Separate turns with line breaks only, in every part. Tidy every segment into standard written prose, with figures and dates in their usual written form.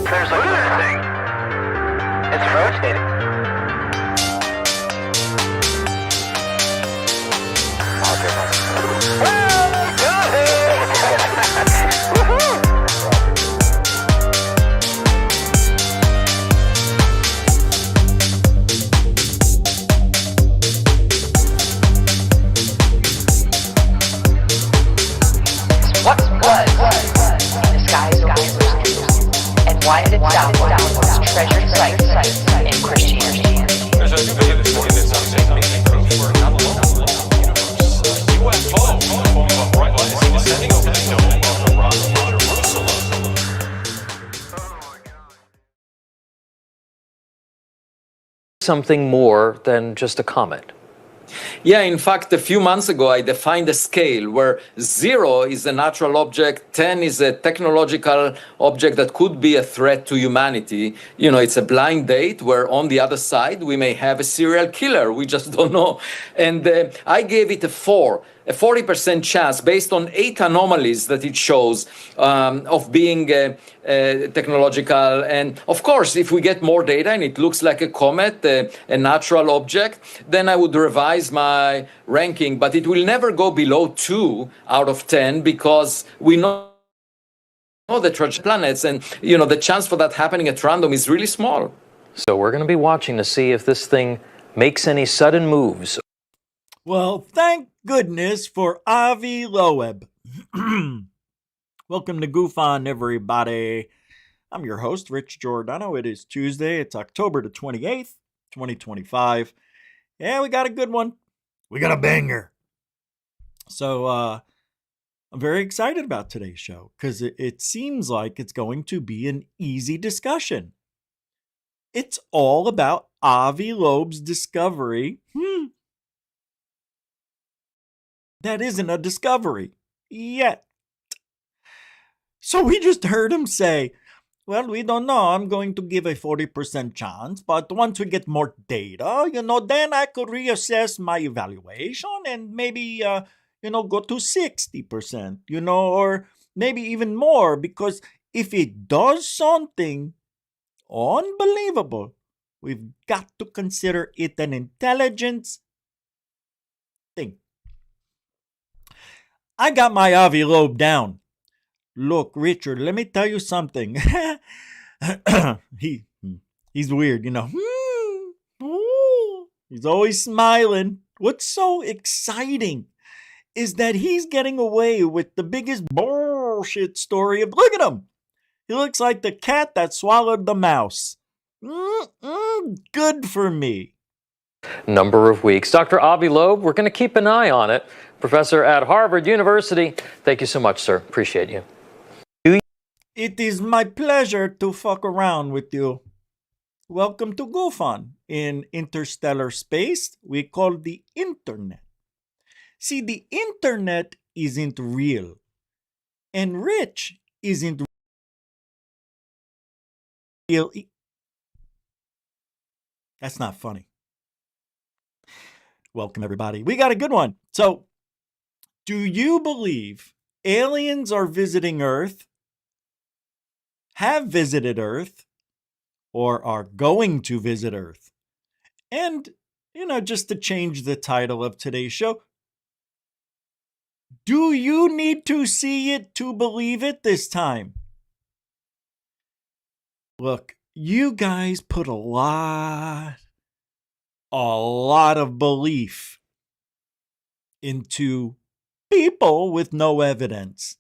There's look at this thing. It's rotating.
What was in the skies over Jerusalem, and why did it downward those treasured sites in Christianity?
There's a new data story that says that maybe proof we're not alone in the universe. UFO in the form of a bright light is descending over the dome of the rock of Jerusalem.
Something more than just a comet.
Yeah, in fact, a few months ago, I defined a scale where 0 is a natural object, 10 is a technological object that could be a threat to humanity. You know, it's a blind date where on the other side, we may have a serial killer. We just don't know. And I gave it a 4. A 40% chance based on 8 anomalies that it shows of being technological. And of course, if we get more data and it looks like a comet, a natural object, then I would revise my ranking. But it will never go below 2 out of 10 because we know the planets, and you know the chance for that happening at random is really small.
So we're going to be watching to see if this thing makes any sudden moves.
Well, thank goodness for Avi Loeb. Welcome to Goof On, everybody. I'm your host, Rich Giordano. It is Tuesday. It's October the 28th, 2025. Yeah, we got a good one. We got a banger. So, I'm very excited about today's show because it seems like it's going to be an easy discussion. It's all about Avi Loeb's discovery. That isn't a discovery yet. So we just heard him say, well, we don't know. I'm going to give a 40% chance, but once we get more data, then I could reassess my evaluation and maybe, go to 60%, or maybe even more, because if it does something unbelievable, we've got to consider it an intelligence thing. I got my Avi Loeb down. Look, Richard, let me tell you something. He's weird, He's always smiling. What's so exciting is that he's getting away with the biggest bullshit story of, look at him. He looks like the cat that swallowed the mouse. Good for me.
Number of weeks. Dr. Avi Loeb, we're going to keep an eye on it. Professor at Harvard University. Thank you so much, sir. Appreciate you.
It is my pleasure to fuck around with you. Welcome to Goof On. In interstellar space, we call the internet. See, the internet isn't real. And Rich isn't real. That's not funny. Welcome, everybody. We got a good one. So, do you believe aliens are visiting Earth, have visited Earth, or are going to visit Earth? And, just to change the title of today's show, do you need to see it to believe it this time? Look, you guys put a lot of belief into people with no evidence.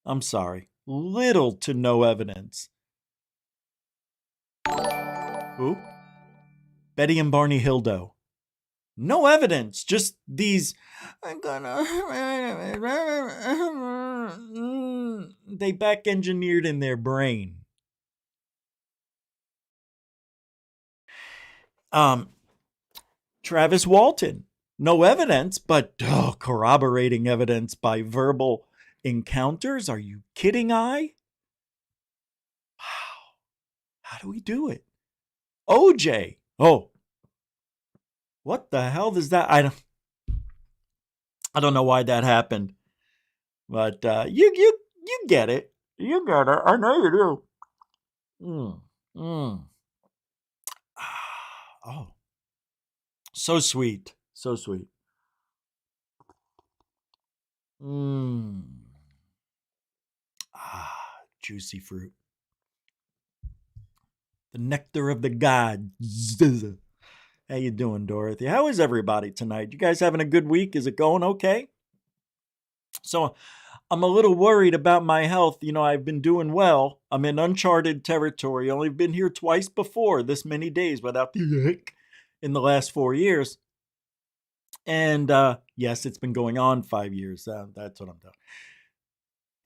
I'm sorry, little to no evidence. Who? Betty and Barney Hildo. No evidence, just these. They back engineered in their brain. Travis Walton. No evidence, but corroborating evidence by verbal encounters. Are you kidding, I? Wow. How do we do it? OJ. Oh. What the hell does that? I don't know why that happened. But you get it. You get it. I know you do. Mm. Mm. Oh, so sweet. So sweet. Mmm. Juicy fruit. The nectar of the gods. How you doing, Dorothy? How is everybody tonight? You guys having a good week? Is it going okay? So I'm a little worried about my health. You know, I've been doing well. I'm in uncharted territory. Only been here twice before this many days without the ick in the last 4 years. And yes, it's been going on 5 years. That's what I'm doing.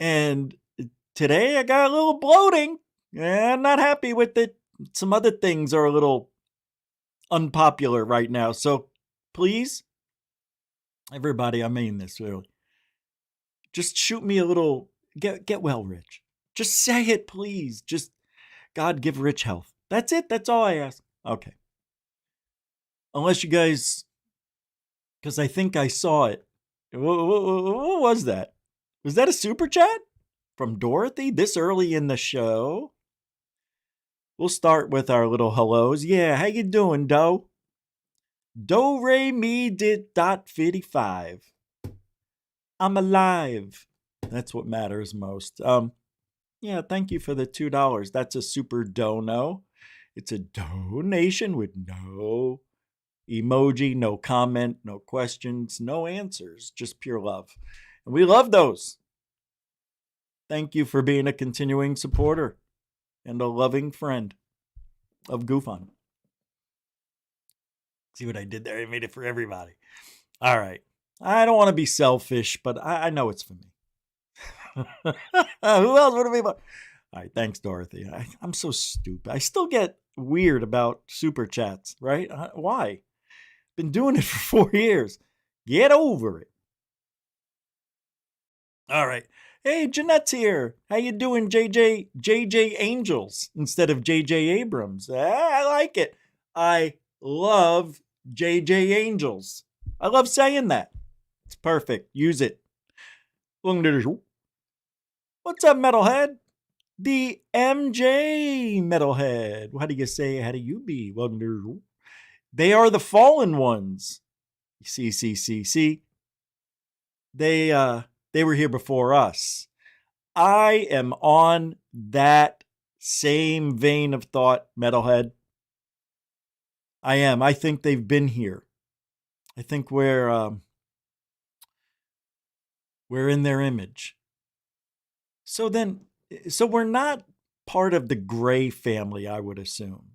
And today I got a little bloating. I'm not happy with it. Some other things are a little unpopular right now. So please, everybody, I mean this really. Just shoot me a little, get well, Rich. Just say it, please. Just, God, give Rich health. That's it. That's all I ask. Okay. Unless you guys, because I think I saw it. What was that? Was that a super chat from Dorothy this early in the show? We'll start with our little hellos. Yeah, how you doing, Do? Do re mi did dot 55. I'm alive. That's what matters most. Yeah, thank you for the $2. That's a super dono. It's a donation with no emoji, no comment, no questions, no answers, just pure love. And we love those. Thank you for being a continuing supporter and a loving friend of Goof On. See what I did there? I made it for everybody. All right. I don't want to be selfish, but I know it's for me. Who else would it be? All right. Thanks, Dorothy. I'm so stupid. I still get weird about super chats, right? Why? Been doing it for 4 years. Get over it. All right. Hey, Jeanette's here. How you doing, JJ Angels instead of JJ Abrams? I like it. I love JJ Angels. I love saying that. It's perfect. Use it. What's up, Metalhead? The MJ Metalhead. How do you say, how do you be? They are the fallen ones. See. They were here before us. I am on that same vein of thought, Metalhead. I am. I think they've been here. I think we're in their image. So we're not part of the Gray family, I would assume.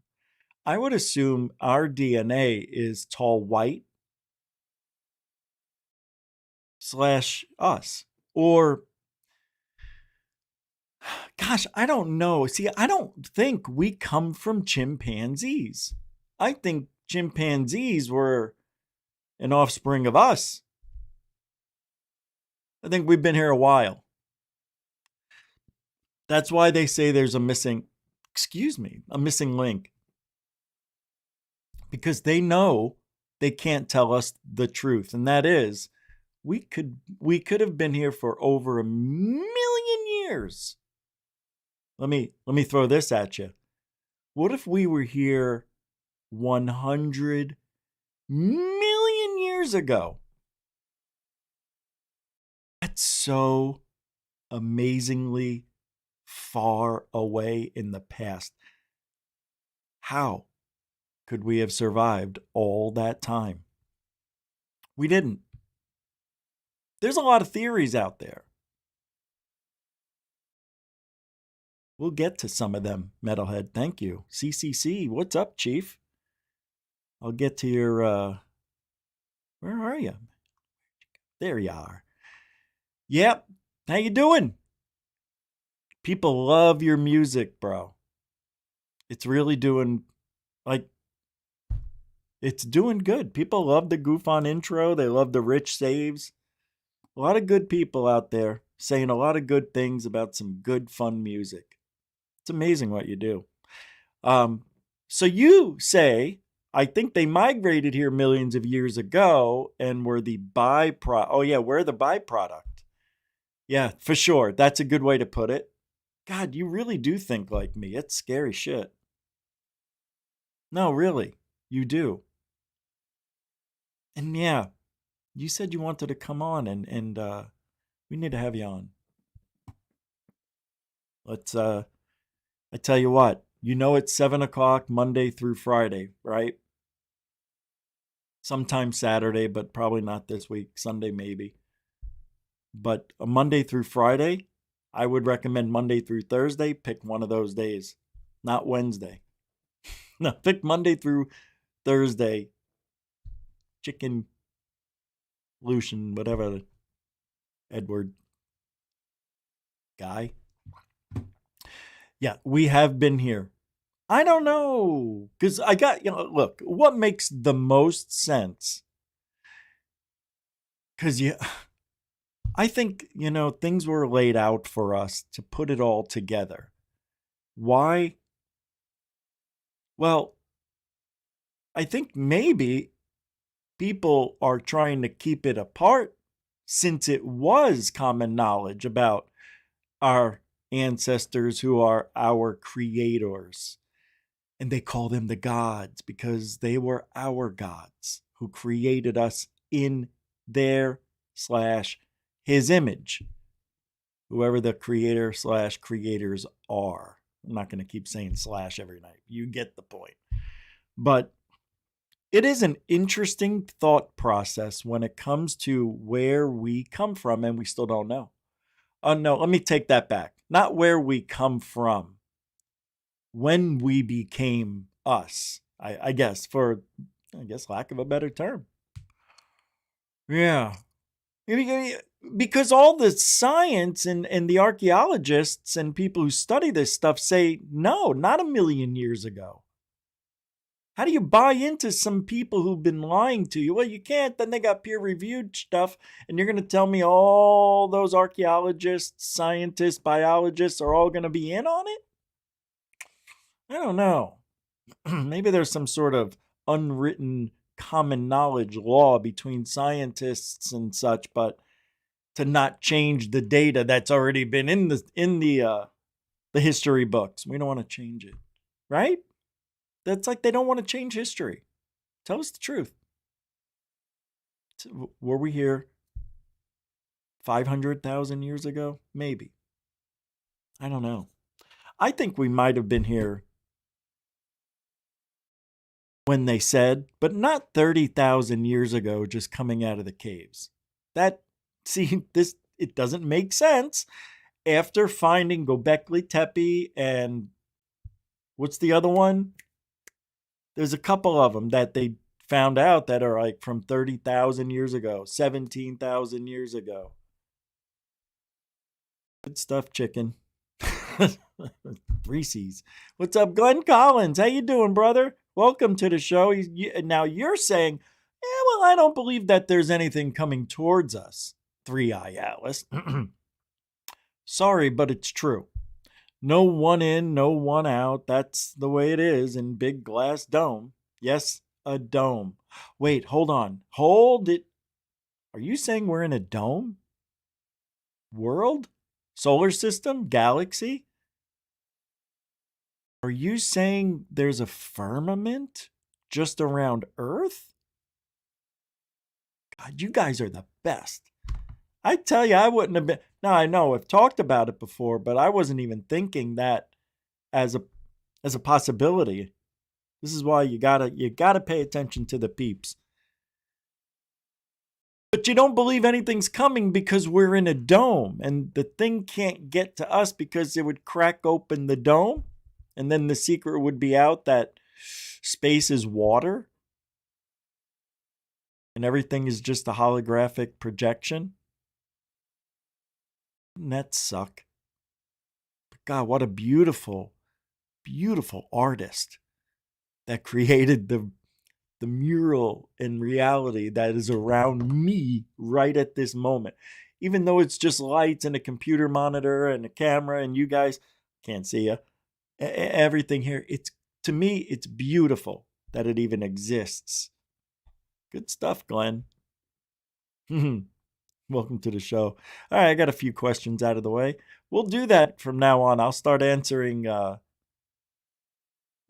I would assume our DNA is tall white / us. Or, gosh, I don't know. See, I don't think we come from chimpanzees. I think chimpanzees were an offspring of us. I think we've been here a while. That's why they say there's a missing link. Because they know they can't tell us the truth. And that is, we could have been here for over 1 million years. Let me throw this at you. What if we were here 100 million years ago? That's so amazingly far away in the past. How could we have survived all that time? We didn't. There's a lot of theories out there. We'll get to some of them, Metalhead. Thank you. CCC, what's up, Chief? I'll get to your, where are you? There you are. Yep. How you doing? People love your music, bro. It's really doing, it's doing good. People love the Goof On intro. They love the Rich saves. A lot of good people out there saying a lot of good things about some good, fun music. It's amazing what you do. So you say, I think they migrated here millions of years ago and were the byproduct. Oh, yeah, we're the byproduct. Yeah, for sure. That's a good way to put it. God, you really do think like me. It's scary shit. No, really, you do. And yeah, you said you wanted to come on, and we need to have you on. Let's I tell you what, it's 7 o'clock Monday through Friday, right? Sometimes Saturday, but probably not this week. Sunday maybe. But a Monday through Friday, I would recommend Monday through Thursday. Pick one of those days, not Wednesday. No, pick Monday through Thursday. Chicken Lucian, whatever. Edward guy. Yeah, we have been here. I don't know. Because I got, look, what makes the most sense? Because I think, things were laid out for us to put it all together. Why? Well, I think maybe people are trying to keep it apart since it was common knowledge about our ancestors who are our creators. And they call them the gods because they were our gods who created us in their / his image. Whoever the creator / creators are. I'm not going to keep saying / every night. You get the point. But it is an interesting thought process when it comes to where we come from, and we still don't know. Oh, no, let me take that back. Not where we come from. When we became us, I guess, for, lack of a better term. Yeah. Because all the science and the archaeologists and people who study this stuff say, no, not a million years ago. How do you buy into some people who've been lying to you? Well, you can't. Then they got peer-reviewed stuff, and you're going to tell me all those archaeologists, scientists, biologists are all going to be in on it? I don't know. Maybe there's some sort of unwritten common knowledge law between scientists and such, but to not change the data that's already been in the history books. We don't want to change it, right? That's like they don't want to change history. Tell us the truth. Were we here 500,000 years ago? Maybe. I don't know. I think we might have been here when they said, but not 30,000 years ago, just coming out of the caves. It doesn't make sense after finding Göbekli Tepe and what's the other one? There's a couple of them that they found out that are like from 30,000 years ago, 17,000 years ago. Good stuff, chicken. Reese's. What's up, Glenn Collins? How you doing, brother? Welcome to the show. Now you're saying, well, I don't believe that there's anything coming towards us. 3-Eye Atlas. Sorry, but it's true. No one in, no one out. That's the way it is in Big Glass Dome. Yes, a dome. Wait, hold on. Hold it. Are you saying we're in a dome? World? Solar system? Galaxy? Are you saying there's a firmament just around Earth? God, you guys are the best. I tell you, I wouldn't have been. Now, I know I've talked about it before, but I wasn't even thinking that as a possibility. This is why you gotta pay attention to the peeps. But you don't believe anything's coming because we're in a dome, and the thing can't get to us because it would crack open the dome, and then the secret would be out that space is water, and everything is just a holographic projection. Doesn't that suck? But God, what a beautiful, beautiful artist that created the mural in reality that is around me right at this moment. Even though it's just lights and a computer monitor and a camera and you guys can't see you. Everything here, to me, it's beautiful that it even exists. Good stuff, Glenn. Welcome to the show. All right, I got a few questions out of the way. We'll do that from now on. I'll start answering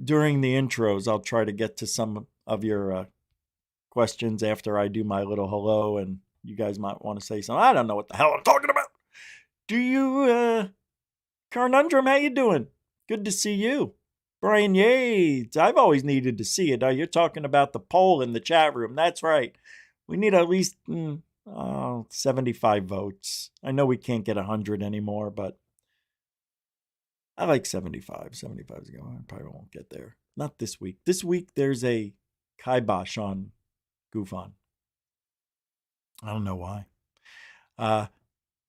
during the intros. I'll try to get to some of your questions after I do my little hello, and you guys might want to say something. I don't know what the hell I'm talking about. Do you, Carnundrum, how you doing? Good to see you. Brian Yates, I've always needed to see it. You're talking about the poll in the chat room. That's right. We need at least 75 votes. I know we can't get 100 anymore, but I like 75. 75 is going. I probably won't get there. Not this week. This week there's a kibosh on GoofOn. I don't know why.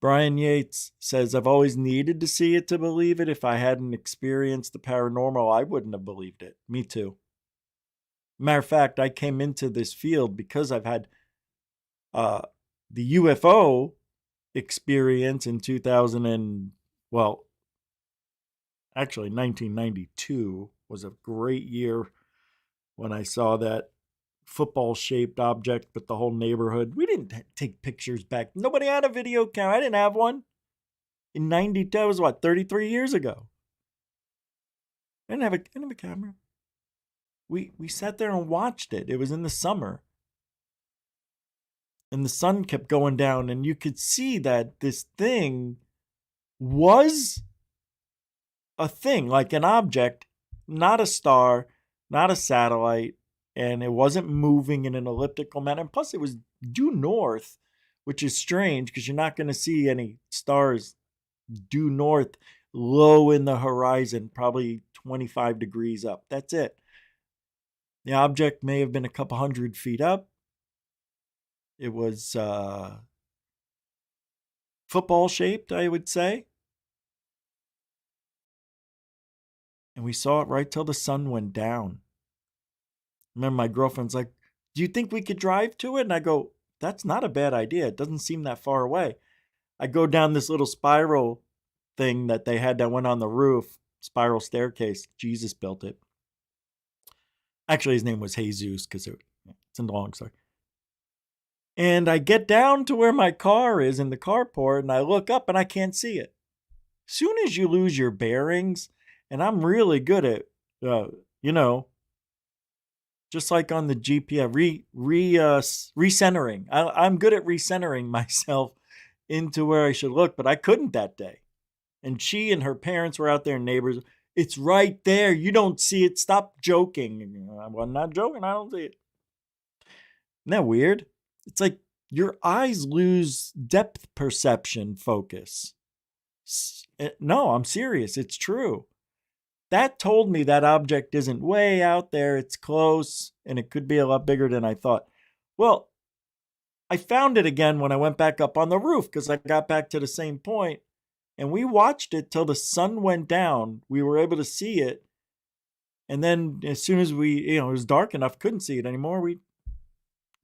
Brian Yates says, I've always needed to see it to believe it. If I hadn't experienced the paranormal, I wouldn't have believed it. Me too. Matter of fact, I came into this field because I've had the UFO experience in 1992 was a great year when I saw that football-shaped object with the whole neighborhood. We didn't take pictures back. Nobody had a video camera. I didn't have one. In 92, that was 33 years ago. I didn't have a camera. We sat there and watched it. It was in the summer. And the sun kept going down, and you could see that this thing was a thing, like an object, not a star, not a satellite, and it wasn't moving in an elliptical manner. And plus, it was due north, which is strange because you're not going to see any stars due north low in the horizon, probably 25 degrees up. That's it. The object may have been a couple 100 feet up. It was football shaped, I would say. And we saw it right till the sun went down. Remember, my girlfriend's like, do you think we could drive to it? And I go, that's not a bad idea. It doesn't seem that far away. I go down this little spiral thing that they had that went on the roof, spiral staircase. Jesus built it. Actually, his name was Jesus because it's a long story. And I get down to where my car is in the carport, and I look up and I can't see it. As soon as you lose your bearings, and I'm really good at, just like on the GPS, recentering. I'm good at recentering myself into where I should look, but I couldn't that day. And she and her parents were out there, neighbors. It's right there. You don't see it. Stop joking. I'm not joking. I don't see it. Isn't that weird? It's like your eyes lose depth perception focus. No, I'm serious. It's true. That told me that object isn't way out there. It's close, and it could be a lot bigger than I thought. Well, I found it again when I went back up on the roof because I got back to the same point, and we watched it till the sun went down. We were able to see it, and then as soon as it was dark enough, couldn't see it anymore, we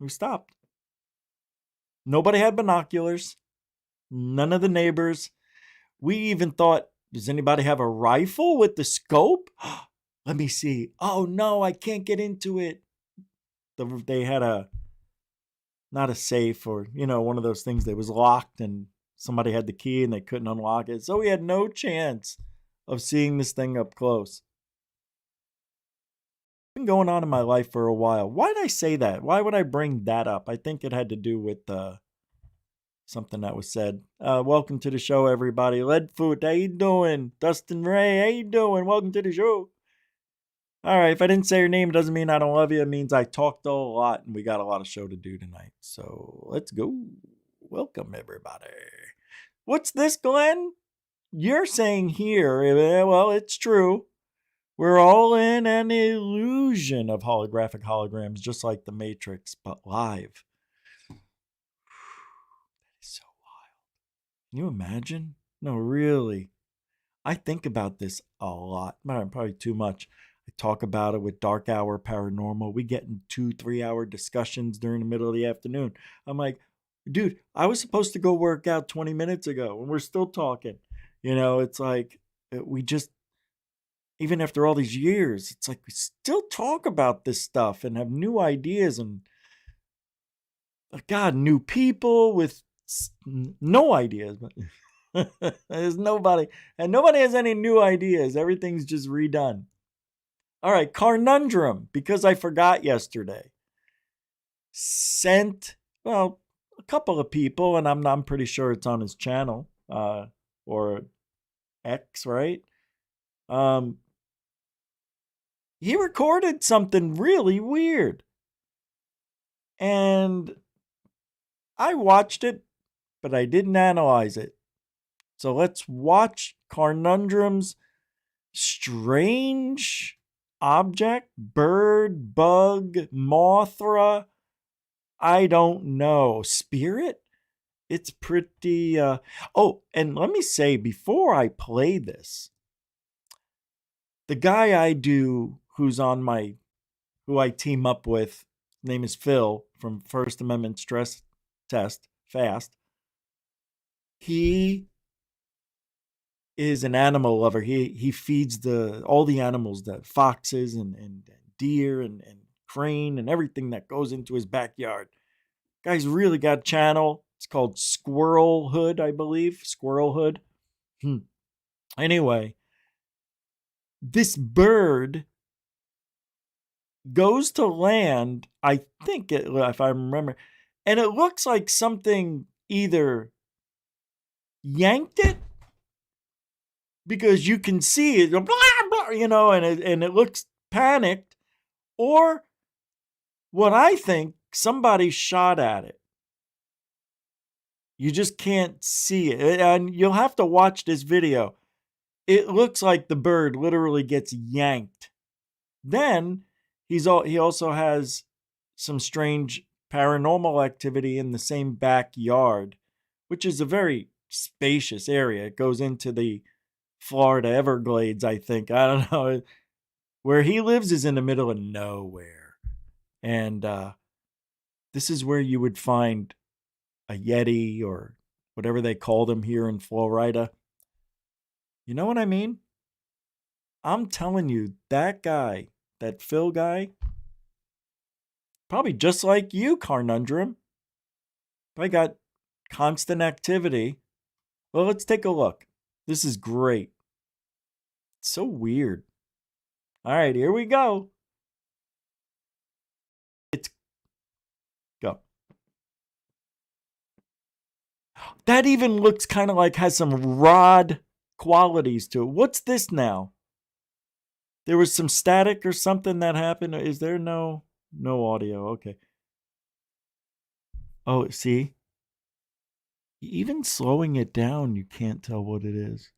stopped. Nobody had binoculars. None of the neighbors. We even thought, does anybody have a rifle with the scope? Let me see. Oh, no, I can't get into it. They had not a safe or, one of those things that was locked and somebody had the key and they couldn't unlock it. So we had no chance of seeing this thing up close. It's been going on in my life for a while. Why did I say that? Why would I bring that up? I think it had to do with something that was said. Welcome to the show, everybody. Leadfoot, how you doing? Dustin Ray, how you doing? Welcome to the show. All right, if I didn't say your name, it doesn't mean I don't love you. It means I talked a lot, and we got a lot of show to do tonight. So let's go. Welcome, everybody. What's this, Glenn? You're saying here, well, it's true. We're all in an illusion of holographic holograms, just like the Matrix, but live. So wild. Can you imagine? No, really. I think about this a lot. Probably too much. I talk about it with Dark Hour Paranormal. We get in 2-3 hour discussions during the middle of the afternoon. I'm like, dude, I was supposed to go work out 20 minutes ago and we're still talking. It's like we just, even after all these years, it's like we still talk about this stuff and have new ideas and, God, new people with no ideas. But There's nobody, and nobody has any new ideas. Everything's just redone. All right, Carnundrum, because I forgot yesterday, sent, well, a couple of people, and I'm pretty sure it's on his channel, or X, right? He recorded something really weird. And I watched it, but I didn't analyze it. So let's watch Carnundrum's strange object, bird, bug, Mothra, I don't know, spirit? It's pretty, oh, and let me say, before I play this, the guy I do who's on my, who I team up with, his name is Phil from First Amendment Stress Test, FAST. He is an animal lover. He feeds all the animals, the foxes and deer and crane and everything that goes into his backyard. Guy's really got a channel. It's called Squirrel Hood, I believe. Squirrel Hood. Anyway, this bird goes to land, I think, if I remember, and it looks like something either yanked it, because you can see it, blah, blah, you know, and it looks panicked, or what I think, somebody shot at it. You just can't see it, and you'll have to watch this video. It looks like the bird literally gets yanked. Then he also has some strange paranormal activity in the same backyard, which is a very spacious area. It goes into the Florida Everglades, I think. I don't know. Where he lives is in the middle of nowhere. And this is where you would find a Yeti or whatever they call them here in Florida. You know what I mean? I'm telling you, that guy, that Phil guy, probably just like you, Carnundrum. I got constant activity. Well, let's take a look. This is great. It's so weird. All right, here we go. Go. That even looks kind of like has some rod qualities to it. What's this now? There was some static or something that happened. Is there no audio? Okay. Oh, see? Even slowing it down, you can't tell what it is.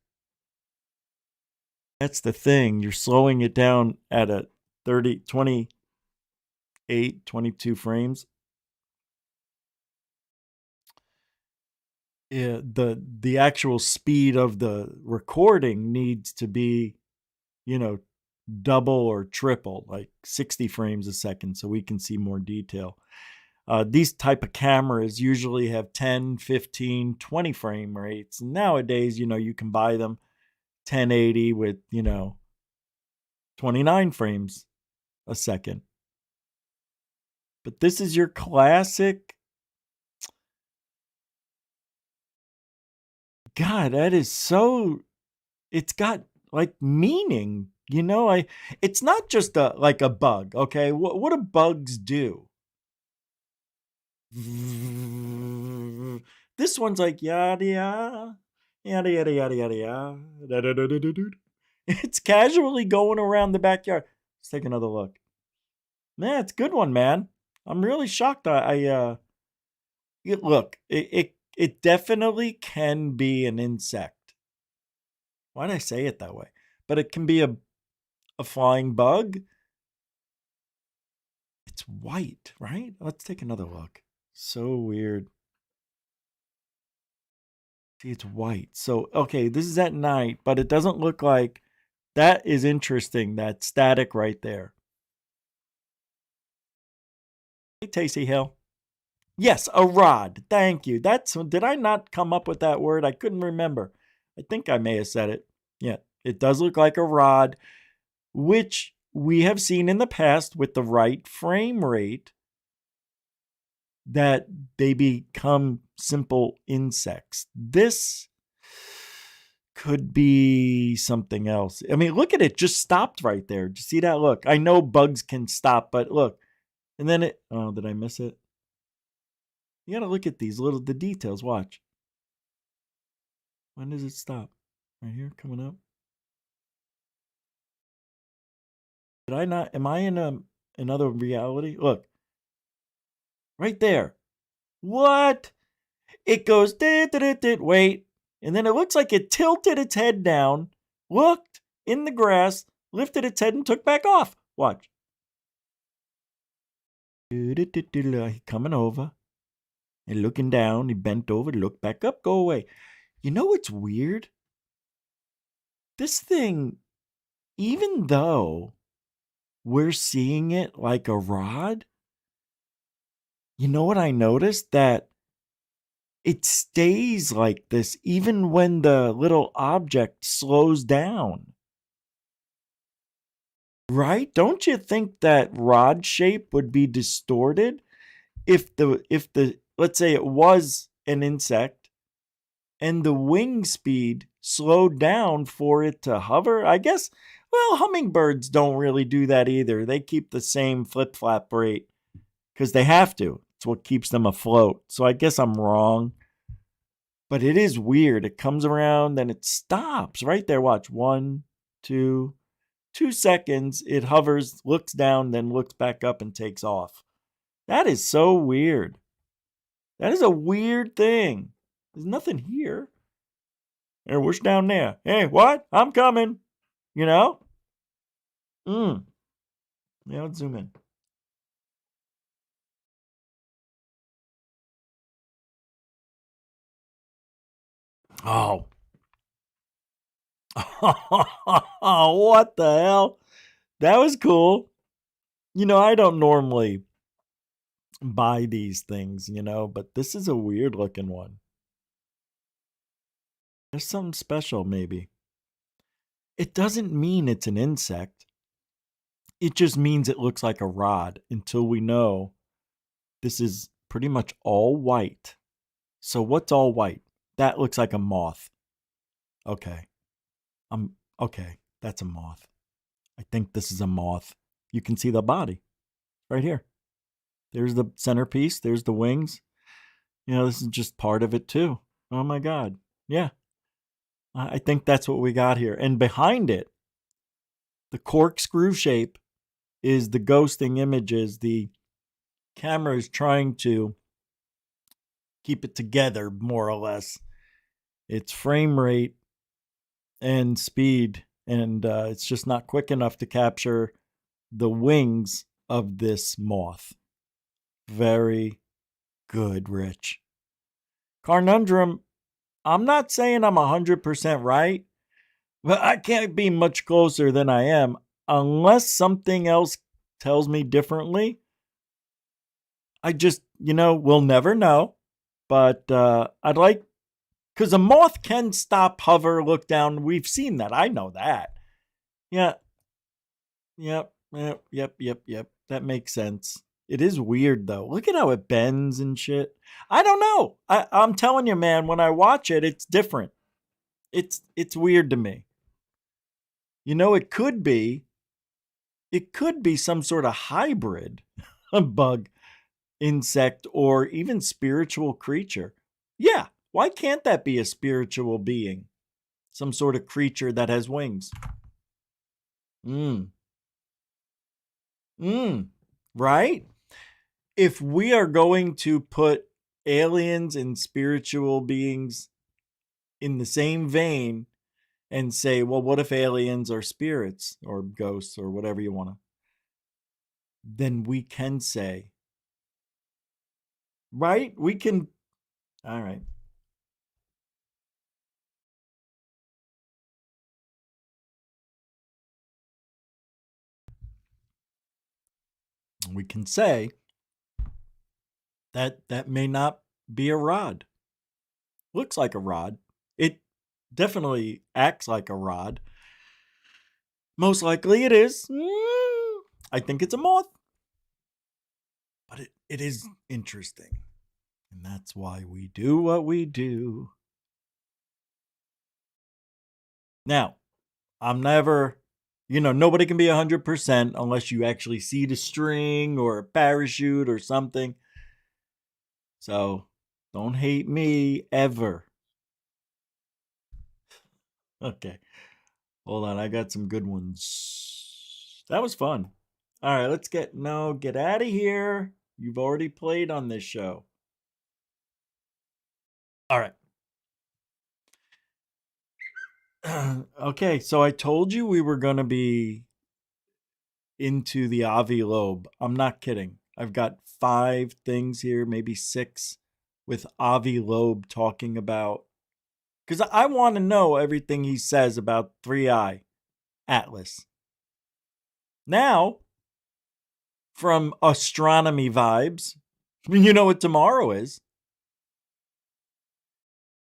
That's the thing. You're slowing it down at a 28, 22 frames. Yeah, the actual speed of the recording needs to be, double or triple, like 60 frames a second, so we can see more detail. These type of cameras usually have 10, 15, 20 frame rates. Nowadays, you can buy them 1080 with, 29 frames a second. But this is your classic. God, that is so, it's got like meaning, it's not just like a bug, okay? What do bugs do? This one's like yada yada yada yada yada yada yada. It's casually going around the backyard. Let's take another look. Man, it's a good one, man. I'm really shocked. Look, it definitely can be an insect. Why did I say it that way? But it can be a flying bug. It's white, right? Let's take another look. So weird. See, it's white. So, okay, this is at night, but it doesn't look like... That is interesting, that static right there. Hey, Tacey Hill. Yes, a rod. Thank you. Did I not come up with that word? I couldn't remember. I think I may have said it. Yeah, it does look like a rod, which we have seen in the past with the right frame rate that they become simple insects. This, could be something else. I mean, look at it. Just stopped right there. Do you see that? Look, I know bugs can stop, but look. And then it, oh, did I miss it? You got to look at the details. Watch. When does it stop? Right here, coming up. Did I not, am I in another reality? Look. Right there. What? It goes, wait. And then it looks like it tilted its head down, looked in the grass, lifted its head, and took back off. Watch. He coming over and looking down. He bent over, looked back up, go away. You know what's weird? This thing, even though we're seeing it like a rod, you know what I noticed? That it stays like this even when the little object slows down. Right? Don't you think that rod shape would be distorted if the let's say it was an insect and the wing speed slowed down for it to hover? I guess, well, hummingbirds don't really do that either. They keep the same flip-flap rate because they have to. It's what keeps them afloat. So I guess I'm wrong. But it is weird. It comes around, then it stops right there. Watch. 1, 2 seconds. It hovers, looks down, then looks back up and takes off. That is so weird. That is a weird thing. There's nothing here. Hey, what's down there? Hey, what? I'm coming. You know? Yeah, let's zoom in. Oh. What the hell? That was cool. You know, I don't normally buy these things, you know, but this is a weird looking one. There's something special, maybe. It doesn't mean it's an insect. It just means it looks like a rod until we know this is pretty much all white. So what's all white? That looks like a moth. Okay. Okay, that's a moth. I think this is a moth. You can see the body right here. There's the centerpiece. There's the wings. You know, this is just part of it too. Oh my God. Yeah. I think that's what we got here. And behind it, the corkscrew shape is the ghosting images. The camera is trying to keep it together, more or less. It's frame rate and speed, and it's just not quick enough to capture the wings of this moth. Very good, Rich. Carnundrum, I'm not saying I'm 100% right, but I can't be much closer than I am unless something else tells me differently. I just, you know, we'll never know. But I'd like, because a moth can stop, hover, look down. We've seen that. I know that. Yeah. Yep. That makes sense. It is weird, though. Look at how it bends and shit. I don't know. I'm telling you, man, when I watch it, it's different. It's weird to me. You know, it could be some sort of hybrid bug, insect, or even spiritual creature. Yeah, why can't that be a spiritual being? Some sort of creature that has wings. Right? If we are going to put aliens and spiritual beings in the same vein and say, well, what if aliens are spirits or ghosts or whatever you want to, then we can say, right? We can, all right. We can say that may not be a rod. Looks like a rod. It definitely acts like a rod. Most likely it is. I think it's a moth. But it is interesting. And that's why we do what we do. Now, I'm never, nobody can be 100% unless you actually see the string or a parachute or something. So don't hate me ever. Okay. Hold on. I got some good ones. That was fun. All right. Let's get out of here. You've already played on this show. All right. Okay. So I told you we were going to be into the Avi Loeb. I'm not kidding. I've got 5 things here, maybe 6, with Avi Loeb talking about, because I want to know everything he says about 3i Atlas. Now, from astronomy vibes, you know what tomorrow is.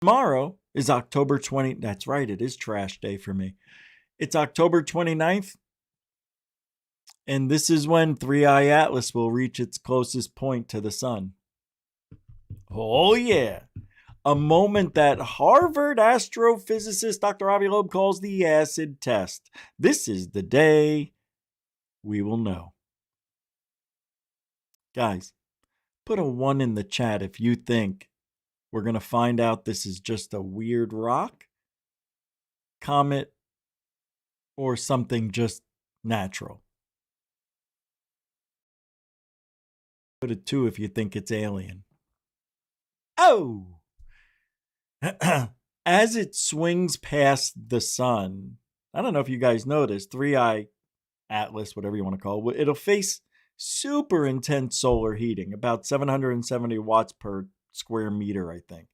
Tomorrow is October 20. That's right, it is trash day for me. It's October 29th. And this is when 3i Atlas will reach its closest point to the sun. Oh, yeah. A moment that Harvard astrophysicist Dr. Avi Loeb calls the acid test. This is the day we will know. Guys, put a 1 in the chat if you think we're going to find out this is just a weird rock, comet, or something just natural. Put a 2 if you think it's alien. Oh! As it swings past the sun, I don't know if you guys noticed, 3i Atlas, whatever you want to call it, it'll face super intense solar heating, about 770 watts per square meter, I think.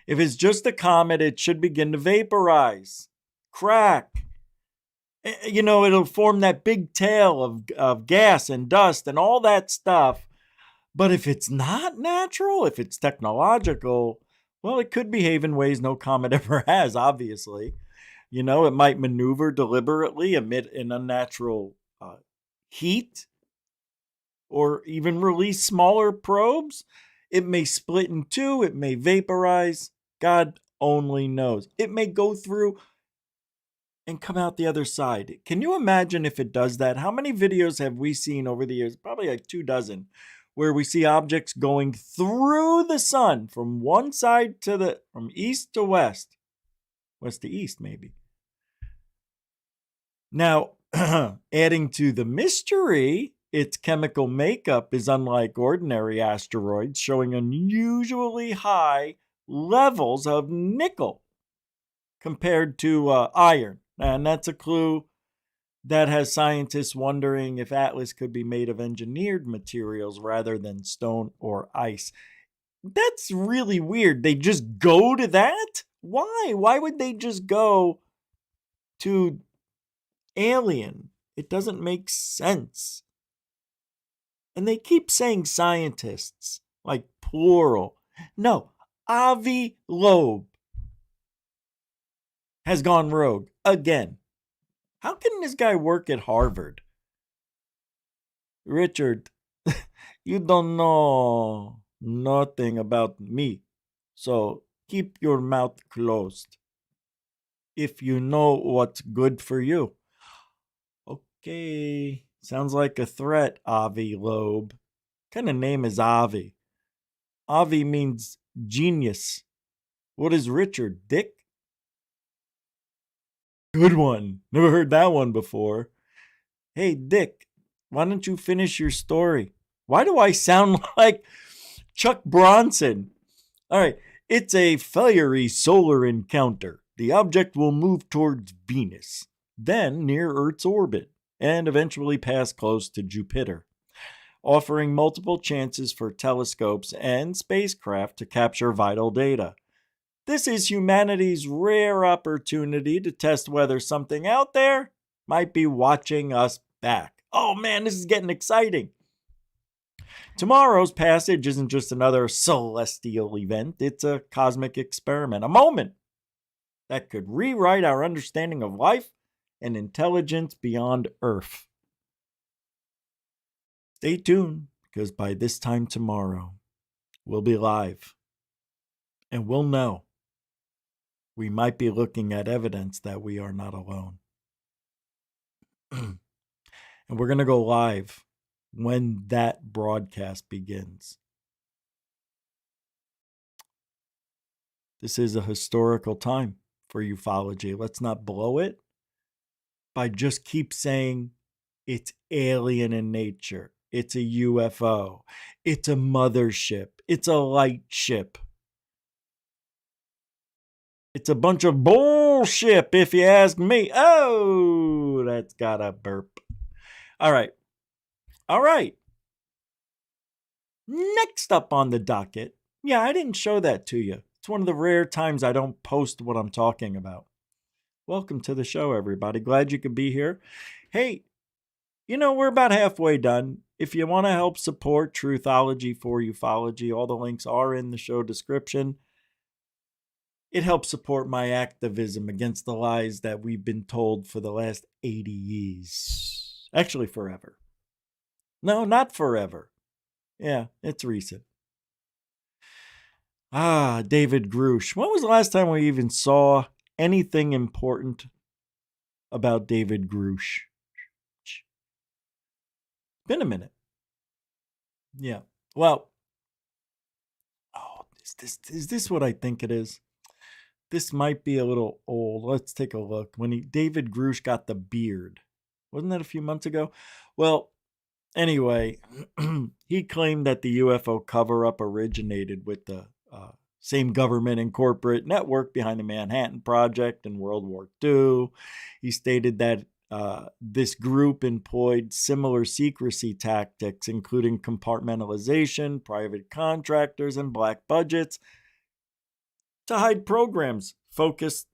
If it's just a comet, it should begin to vaporize, crack. It'll form that big tail of gas and dust and all that stuff. But if it's not natural, if it's technological, well, it could behave in ways no comet ever has, obviously. It might maneuver deliberately, emit an unnatural heat, or even release smaller probes. It may split in 2. It may vaporize. God only knows. It may go through and come out the other side. Can you imagine if it does that? How many videos have we seen over the years? Probably like 24, where we see objects going through the sun from one side from east to west. West to east, maybe. Now, adding to the mystery, its chemical makeup is unlike ordinary asteroids, showing unusually high levels of nickel compared to iron. And that's a clue that has scientists wondering if Atlas could be made of engineered materials rather than stone or ice. That's really weird. They just go to that? Why? Why would they just go to alien? It doesn't make sense. And they keep saying scientists, like plural. No, Avi Loeb has gone rogue again. How can this guy work at Harvard? Richard, you don't know nothing about me, so keep your mouth closed if you know what's good for you. Okay, sounds like a threat, Avi Loeb. What kind of name is Avi? Avi means genius. What is Richard, Dick? Good one. Never heard that one before. Hey, Dick, why don't you finish your story? Why do I sound like Chuck Bronson? All right. It's a fiery solar encounter. The object will move towards Venus, then near Earth's orbit, and eventually pass close to Jupiter, offering multiple chances for telescopes and spacecraft to capture vital data. This is humanity's rare opportunity to test whether something out there might be watching us back. Oh man, this is getting exciting. Tomorrow's passage isn't just another celestial event, it's a cosmic experiment, a moment that could rewrite our understanding of life and intelligence beyond Earth. Stay tuned, because by this time tomorrow, we'll be live, and we'll know we might be looking at evidence that we are not alone. And we're going to go live when that broadcast begins. This is a historical time for ufology. Let's not blow it by just keep saying it's alien in nature. It's a UFO. It's a mothership. It's a light ship. It's a bunch of bullshit, if you ask me. Oh, that's got a burp. All right. Next up on the docket. Yeah, I didn't show that to you. It's one of the rare times I don't post what I'm talking about. Welcome to the show, everybody. Glad you could be here. Hey, we're about halfway done. If you want to help support Truthology for Ufology, all the links are in the show description. It helps support my activism against the lies that we've been told for the last 80 years. Actually, forever. No, not forever. Yeah, it's recent. David Grusch. When was the last time we even saw anything important about David Grusch? Been a minute. Yeah. Well, is this what I think it is? This might be a little old. Let's take a look. When David Grusch got the beard. Wasn't that a few months ago? Well, anyway, he claimed that the UFO cover-up originated with the same government and corporate network behind the Manhattan Project in World War II. He stated that this group employed similar secrecy tactics, including compartmentalization, private contractors, and black budgets to hide programs focused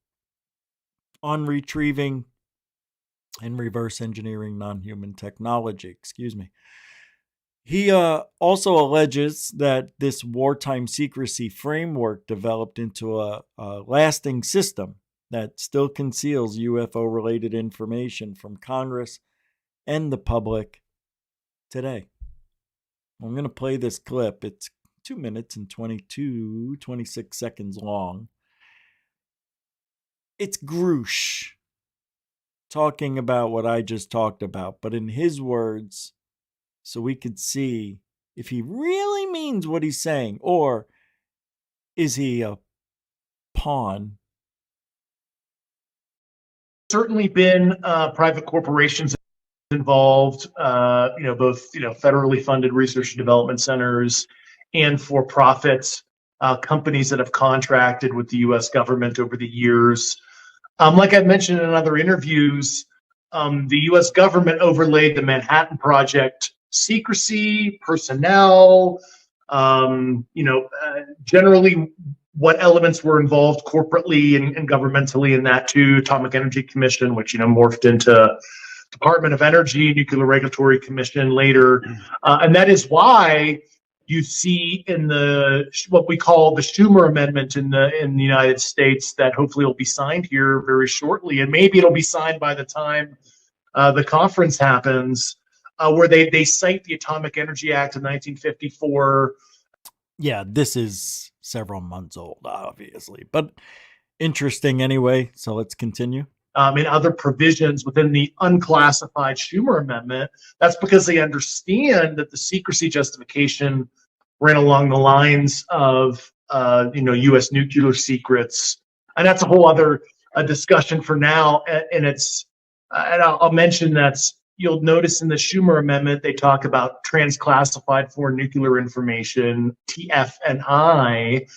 on retrieving and reverse engineering non-human technology. He also alleges that this wartime secrecy framework developed into a lasting system that still conceals UFO-related information from Congress and the public today. I'm going to play this clip. It's 2 minutes and 26 seconds long. It's Grusch talking about what I just talked about, but in his words, so we could see if he really means what he's saying, or is he a pawn?
Certainly been private corporations involved, both federally funded research and development centers and for-profit companies that have contracted with the U.S. government over the years. Like I've mentioned in other interviews, the U.S. government overlaid the Manhattan Project secrecy, personnel, generally what elements were involved corporately and governmentally in that too. Atomic Energy Commission, which morphed into Department of Energy, Nuclear Regulatory Commission later, and that is why you see in what we call the Schumer Amendment in the United States that hopefully will be signed here very shortly, and maybe it'll be signed by the time the conference happens, where they cite the Atomic Energy Act of 1954.
Yeah, this is several months old, obviously, but interesting anyway. So let's continue.
And other provisions within the unclassified Schumer Amendment. That's because they understand that the secrecy justification ran along the lines of, U.S. nuclear secrets. And that's a whole other discussion for now. And I'll mention that you'll notice in the Schumer Amendment, they talk about transclassified foreign nuclear information, TFNI,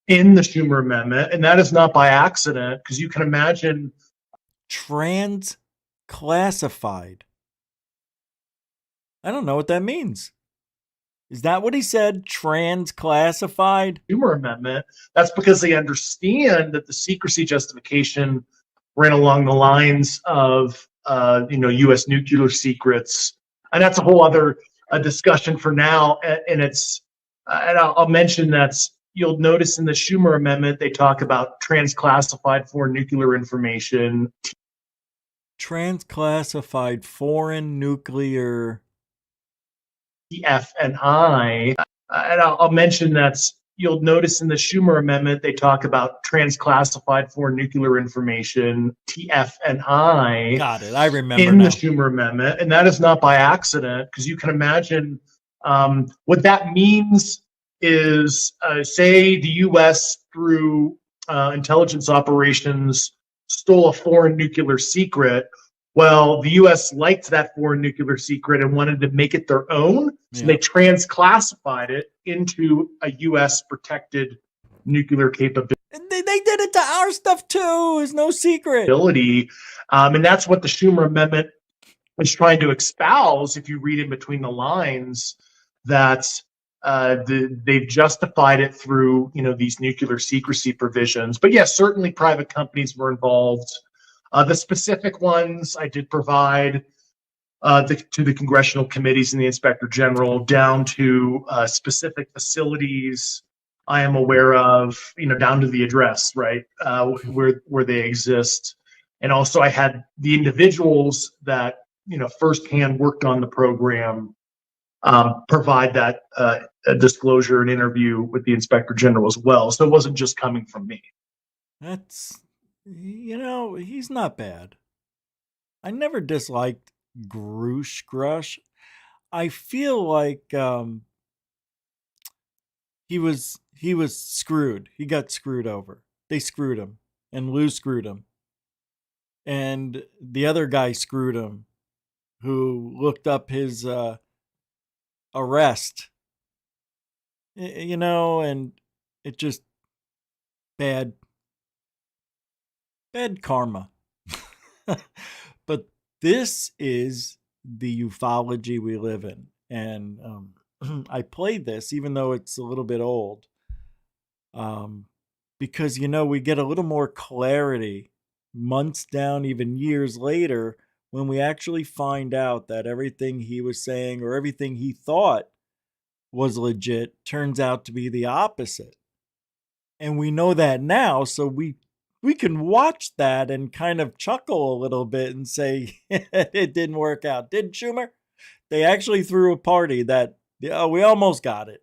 in the Schumer Amendment. And that is not by accident, because you can imagine
transclassified. I don't know what that means. Is that what he said? Transclassified?
Schumer Amendment. That's because they understand that the secrecy justification ran along the lines of, U.S. nuclear secrets. And that's a whole other discussion for now. And I'll mention that you'll notice in the Schumer Amendment, they talk about transclassified foreign nuclear information.
Transclassified foreign nuclear.
TFNI. And I'll mention that you'll notice in the Schumer Amendment, they talk about transclassified foreign nuclear information, TFNI.
Got it. I remember
in
now.
the Schumer Amendment, and that is not by accident, because you can imagine what that means is, say the U.S. through intelligence operations stole a foreign nuclear secret. Well, the U.S. liked that foreign nuclear secret and wanted to make it their own, so they transclassified it into a U.S. protected nuclear capability.
And they did it to our stuff too. It's no secret.
And that's what the Schumer Amendment is trying to espouse. If you read in between the lines, that they've justified it through these nuclear secrecy provisions. But yes, certainly private companies were involved. The specific ones I did provide to the congressional committees and the Inspector General, down to specific facilities I am aware of, down to the address, right, where they exist. And also I had the individuals that, firsthand worked on the program provide that disclosure and interview with the Inspector General as well. So it wasn't just coming from me.
That's, he's not bad. I never disliked Grush. I feel like he was screwed. He got screwed over. They screwed him, and Lou screwed him. And the other guy screwed him, who looked up his arrest. And it just bad karma. But this is the ufology we live in. And I played this, even though it's a little bit old, because, we get a little more clarity months down, even years later, when we actually find out that everything he was saying or everything he thought was legit turns out to be the opposite. And we know that now, so we can watch that and kind of chuckle a little bit and say, it didn't work out. Did Schumer? They actually threw a party that, we almost got it.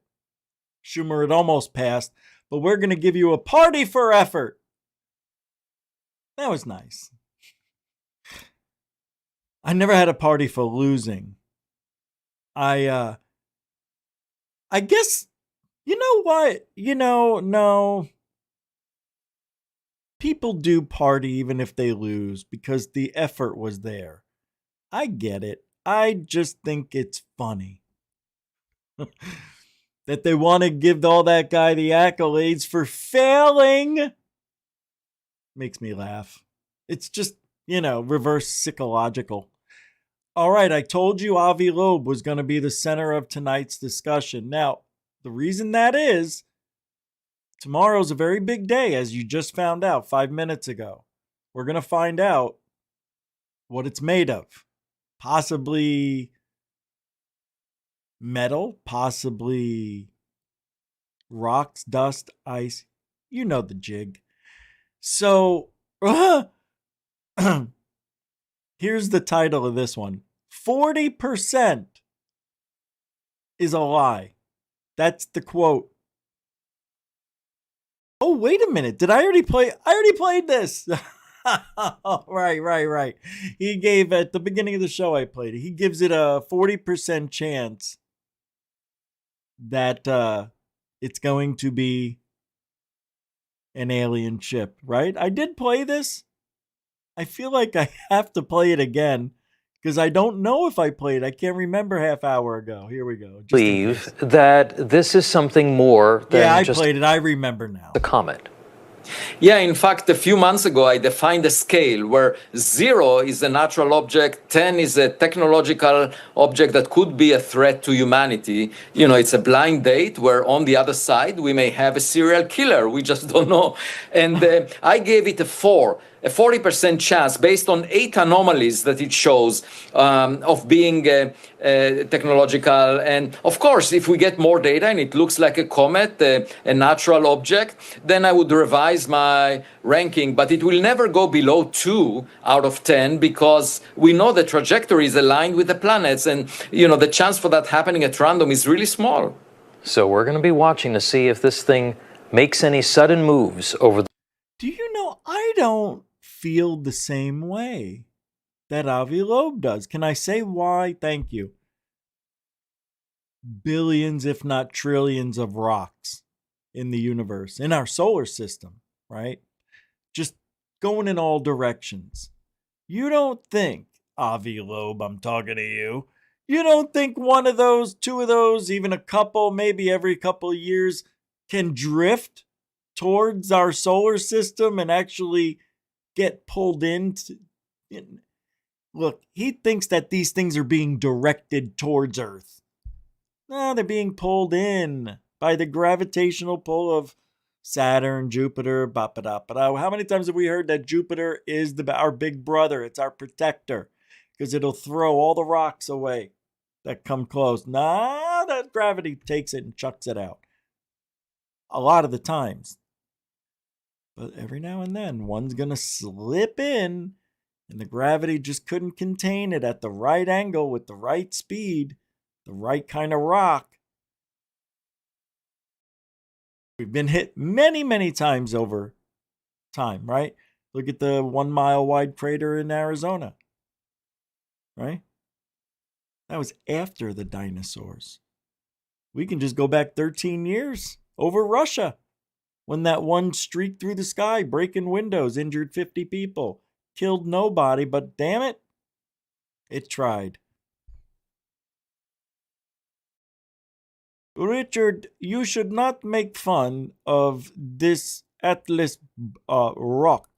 Schumer had almost passed, but we're going to give you a party for effort. That was nice. I never had a party for losing. I guess, you know what? No. People do party even if they lose because the effort was there. I get it. I just think it's funny that they want to give all that guy the accolades for failing. Makes me laugh. It's just, reverse psychological. All right, I told you Avi Loeb was going to be the center of tonight's discussion. Now, the reason that is, tomorrow's a very big day, as you just found out 5 minutes ago. We're going to find out what it's made of. Possibly metal, possibly rocks, dust, ice. You know the jig. So, here's the title of this one. 40% is a lie. That's the quote. Oh, wait a minute. Did I already play? I already played this. Right. He gave, at the beginning of the show I played it, he gives it a 40% chance that it's going to be an alien ship, right? I did play this. I feel like I have to play it again because I don't know if I played. I can't remember half hour ago. Here we go.
Believe that this is something more than
I
just
played it. I remember now.
a comet.
Yeah, in fact, a few months ago, I defined a scale where 0 is a natural object, 10 is a technological object that could be a threat to humanity. It's a blind date where on the other side, we may have a serial killer. We just don't know. And I gave it a 4. A 40% chance based on 8 anomalies that it shows of being technological. And of course, if we get more data and it looks like a comet, a natural object, then I would revise my ranking. But it will never go below 2 out of 10 because we know the trajectory is aligned with the planets. And, the chance for that happening at random is really small.
So we're going to be watching to see if this thing makes any sudden moves over the
Do you know, I don't feel the same way that Avi Loeb does. Can I say why? Thank you. Billions, if not trillions, of rocks in the universe, in our solar system, right? Just going in all directions. You don't think, Avi Loeb, I'm talking to you, you don't think one of those, two of those, even a couple, maybe every couple of years can drift towards our solar system and actually get pulled into. Look, he thinks that these things are being directed towards Earth. No, they're being pulled in by the gravitational pull of Saturn, Jupiter, ba-ba-da-ba-da. How many times have we heard that Jupiter is our big brother? It's our protector because it'll throw all the rocks away that come close. Nah, that gravity takes it and chucks it out. A lot of the times. But every now and then, one's going to slip in, and the gravity just couldn't contain it at the right angle with the right speed, the right kind of rock. We've been hit many, many times over time, right? Look at the 1 mile wide crater in Arizona, right? That was after the dinosaurs. We can just go back 13 years over Russia when that one streaked through the sky, breaking windows, injured 50 people, killed nobody, but damn it, it tried. Richard, you should not make fun of this Atlas rock.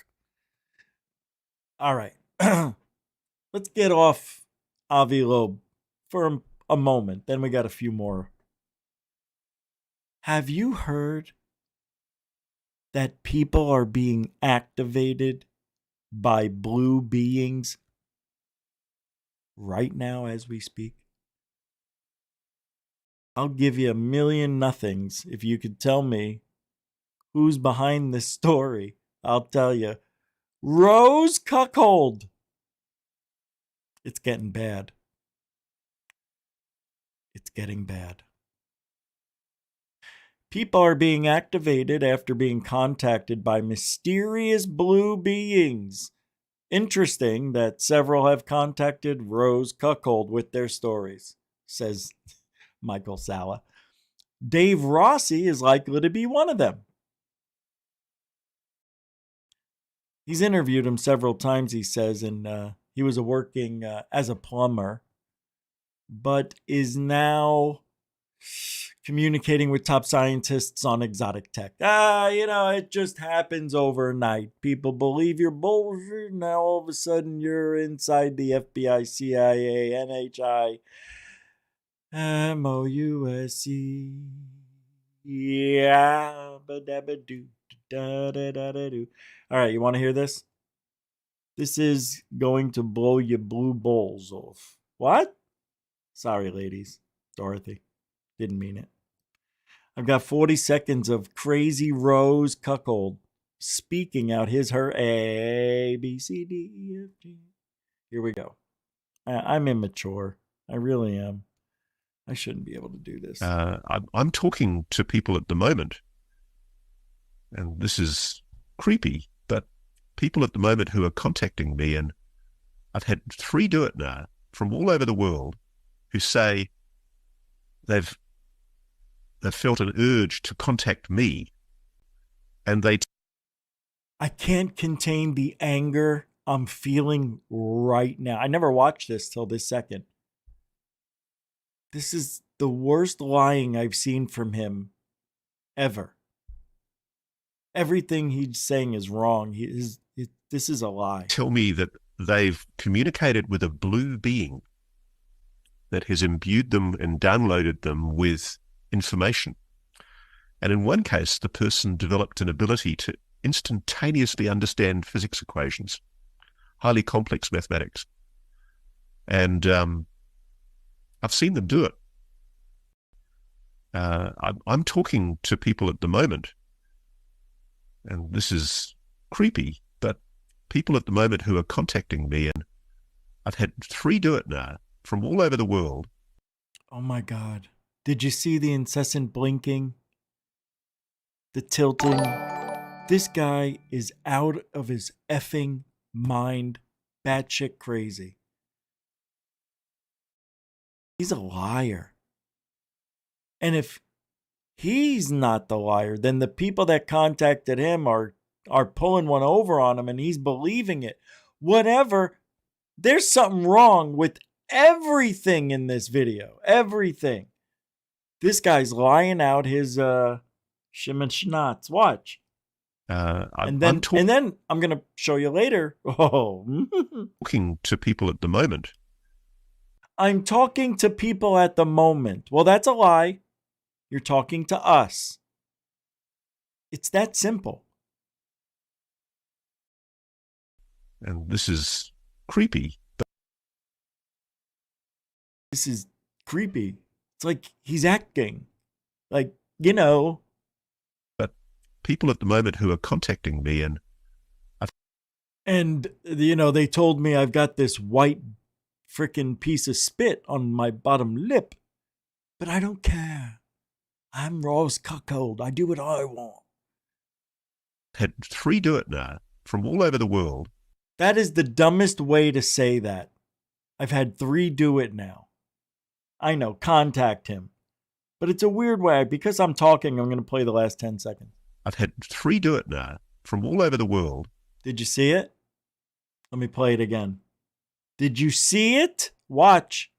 All right. Let's get off Avi Loeb for a moment. Then we got a few more. Have you heard that people are being activated by blue beings right now as we speak? I'll give you 1,000,000 nothings if you could tell me who's behind this story. I'll tell you. Rose Cuckold. It's getting bad. It's getting bad. People are being activated after being contacted by mysterious blue beings. Interesting that several have contacted Rose Cuckold with their stories, says Michael Salla. Dave Rossi is likely to be one of them. He's interviewed him several times, he says, and he was working as a plumber, but is now communicating with top scientists on exotic tech. It just happens overnight. People believe you're bullshit. Now all of a sudden you're inside the FBI, CIA, NHI, MOUSC. Yeah. All right, you want to hear this? This is going to blow your blue balls off. What? Sorry, ladies. Dorothy. Didn't mean it. I've got 40 seconds of crazy Rose Cuckold speaking out her A, B, C, D, E, F, G. Here we go. I'm immature. I really am. I shouldn't be able to do this.
I'm talking to people at the moment, and this is creepy, but people at the moment who are contacting me, and I've had 3 do it now from all over the world, who say they've felt an urge to contact me, and
I can't contain the anger I'm feeling right now. I never watched this till this second. This is the worst lying I've seen from him ever. Everything he's saying is wrong. This is a lie.
tell me that they've communicated with a blue being that has imbued them and downloaded them with information. And in one case, the person developed an ability to instantaneously understand physics equations, highly complex mathematics. And I've seen them do it. I'm talking to people at the moment, and this is creepy, but people at the moment who are contacting me, and I've had 3 do it now from all over the world.
Oh my God. Did you see the incessant blinking? The tilting? This guy is out of his effing mind, batshit crazy. He's a liar. And if he's not the liar, then the people that contacted him are pulling one over on him and he's believing it. Whatever. There's something wrong with everything in this video. Everything. This guy's lying out his schnots. Watch. And then I'm going to show you later. Oh.
Talking to people at the moment.
I'm talking to people at the moment. Well, that's a lie. You're talking to us. It's that simple.
And this is creepy.
This is creepy. It's like he's acting. Like, you know.
But people at the moment who are contacting me
and, you know, they told me I've got this white frickin' piece of spit on my bottom lip. But I don't care. I'm Ross Cuckold. I do what I want.
Had 3 do it now from all over the world.
That is the dumbest way to say that. I've had 3 do it now. I know, contact him. But it's a weird way. Because I'm talking, I'm going to play the last 10 seconds.
I've had 3 do it now from all over the world.
Did you see it? Let me play it again. Did you see it? Watch.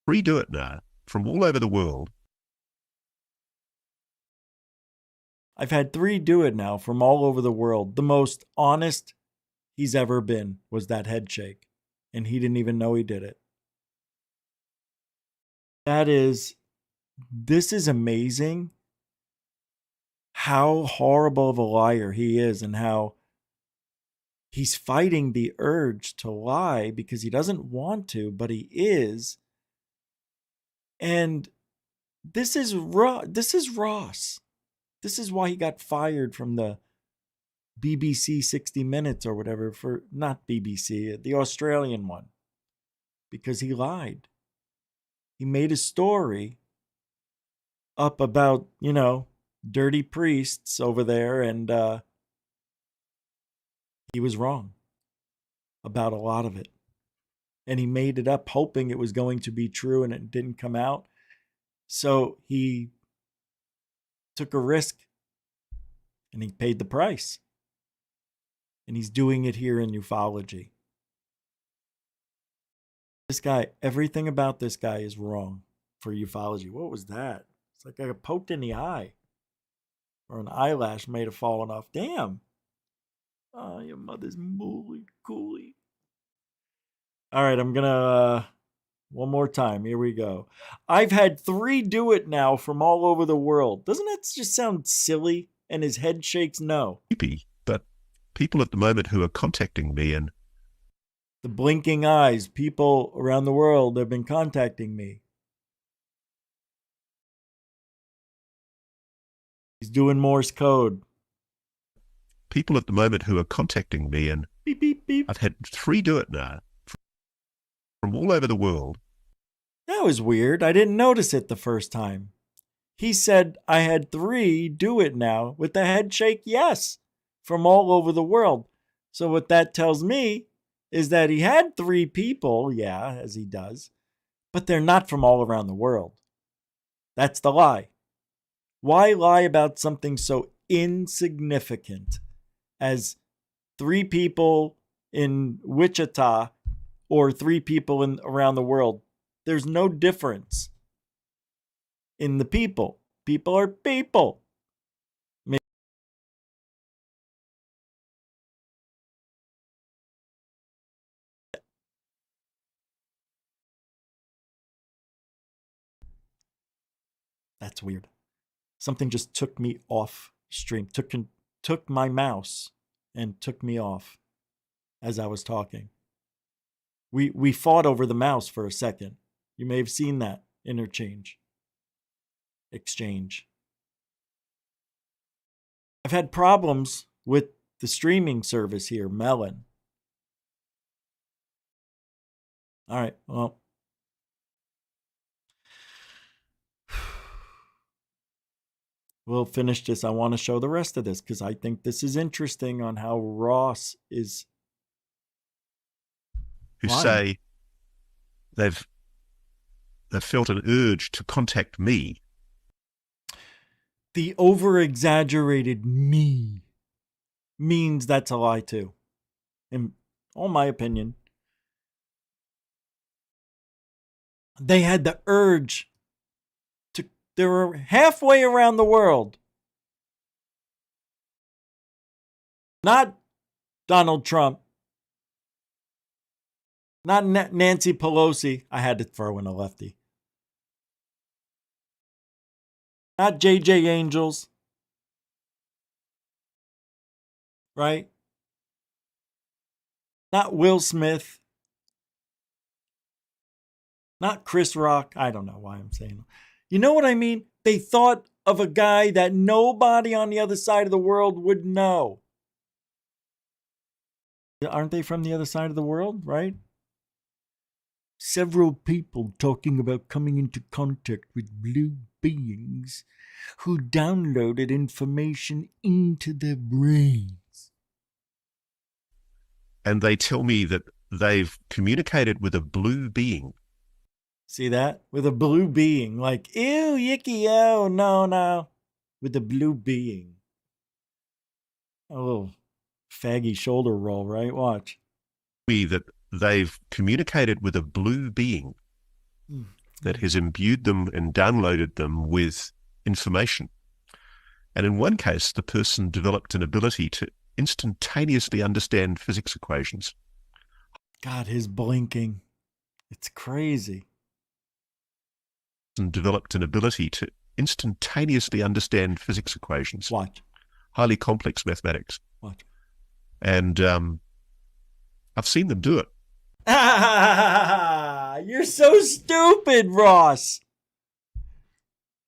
3 do it now from all over the world.
I've had 3 do it now from all over the world. The most honest he's ever been was that head shake. And he didn't even know he did it. This is amazing how horrible of a liar he is and how he's fighting the urge to lie because he doesn't want to, but he is. And this is Ross. This is why he got fired from the BBC 60 Minutes or whatever, for not BBC, the Australian one, because he lied. He made a story up about, you know, dirty priests over there, and he was wrong about a lot of it. And he made it up hoping it was going to be true, and it didn't come out. So he took a risk and he paid the price. And he's doing it here in ufology. This guy, everything about this guy is wrong for ufology. What was that? It's like I got poked in the eye. Or an eyelash may have fallen off. Damn. Oh, your mother's mooly coolie. All right, I'm going to... one more time. Here we go. I've had 3 do it now from all over the world. Doesn't that just sound silly? And his head shakes no.
Creepy, but people at the moment who are contacting me and
the blinking eyes, people around the world have been contacting me. He's doing Morse code.
People at the moment who are contacting me and
beep, beep, beep.
I've had 3 do it now from all over the world.
That was weird. I didn't notice it the first time. He said I had 3 do it now with the head shake yes from all over the world. So what that tells me is that he had 3 people, yeah, as he does, but they're not from all around the world. That's the lie. Why lie about something so insignificant as 3 people in Wichita or 3 people around the world? There's no difference in the people. People are people. That's weird. Something just took me off stream. Took my mouse and took me off as I was talking. We fought over the mouse for a second. You may have seen that exchange. I've had problems with the streaming service here, Melon. All right, well. we'll finish this. I want to show the rest of this because I think this is interesting on how Ross is.
Who
Why?
say they've felt an urge to contact me.
The over-exaggerated me means that's a lie too. In all my opinion. They had the urge to, they were halfway around the world. Not Donald Trump. Not Nancy Pelosi. I had to throw in a lefty. Not JJ Angels. Right? Not Will Smith. Not Chris Rock. I don't know why I'm saying. You know what I mean? They thought of a guy that nobody on the other side of the world would know. Aren't they from the other side of the world, right? Several people talking about coming into contact with blue beings who downloaded information into their brains.
And they tell me that they've communicated with a blue being.
See that? With a blue being. Like, ew, yicky, oh, no. With a blue being. A little faggy shoulder roll, right? Watch.
Me that they've communicated with a blue being that has imbued them and downloaded them with information. And in one case, the person developed an ability to instantaneously understand physics equations.
God, his blinking. It's crazy.
And developed an ability to instantaneously understand physics equations.
Watch.
Highly complex mathematics.
Watch.
And I've seen them do it.
You're so stupid, Ross.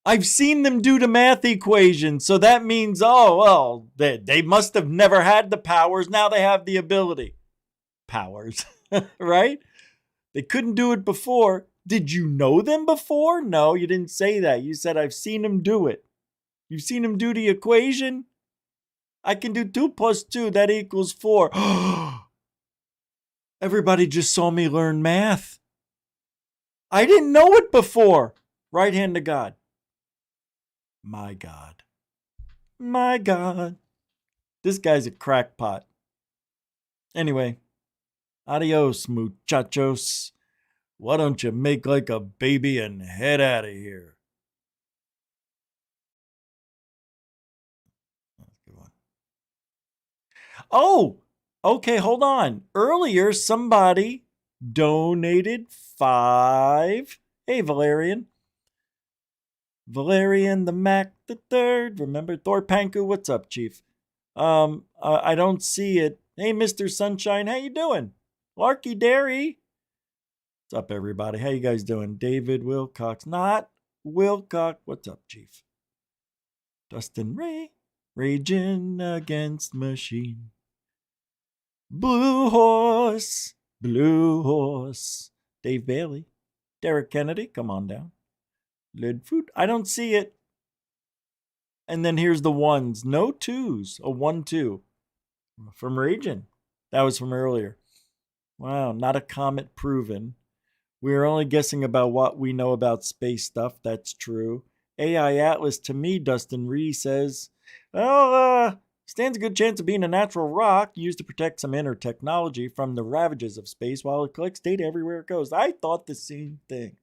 I've seen them do the math equations, so that means, oh, well, they must have never had the powers. Now they have the ability. Powers, right? They couldn't do it before. Did you know them before? No, you didn't say that. You said, I've seen them do it. You've seen them do the equation? I can do 2 + 2. That equals 4. Everybody just saw me learn math. I didn't know it before. Right hand to God. My God. My God. This guy's a crackpot. Anyway. Adios, muchachos. Why don't you make like a baby and head out of here? That's a good one. Oh, okay, hold on. Earlier, somebody donated 5. Hey, Valerian. Valerian the Mac the Third. Remember Thor Panku? What's up, Chief? I don't see it. Hey, Mr. Sunshine, how you doing? Larky Dairy. What's up, everybody? How you guys doing? David Wilcox. Not Wilcox. What's up, Chief? Dustin Ray. Raging Against Machine. Blue Horse. Blue Horse. Dave Bailey. Derek Kennedy. Come on down. Lid Fruit. I don't see it. And then here's the ones. No twos. A 1-2. From Raging. That was from earlier. Wow. Not a comet proven. We're only guessing about what we know about space stuff. That's true. AI Atlas, to me, Dustin Ree says, well, stands a good chance of being a natural rock used to protect some inner technology from the ravages of space while it collects data everywhere it goes. I thought the same thing.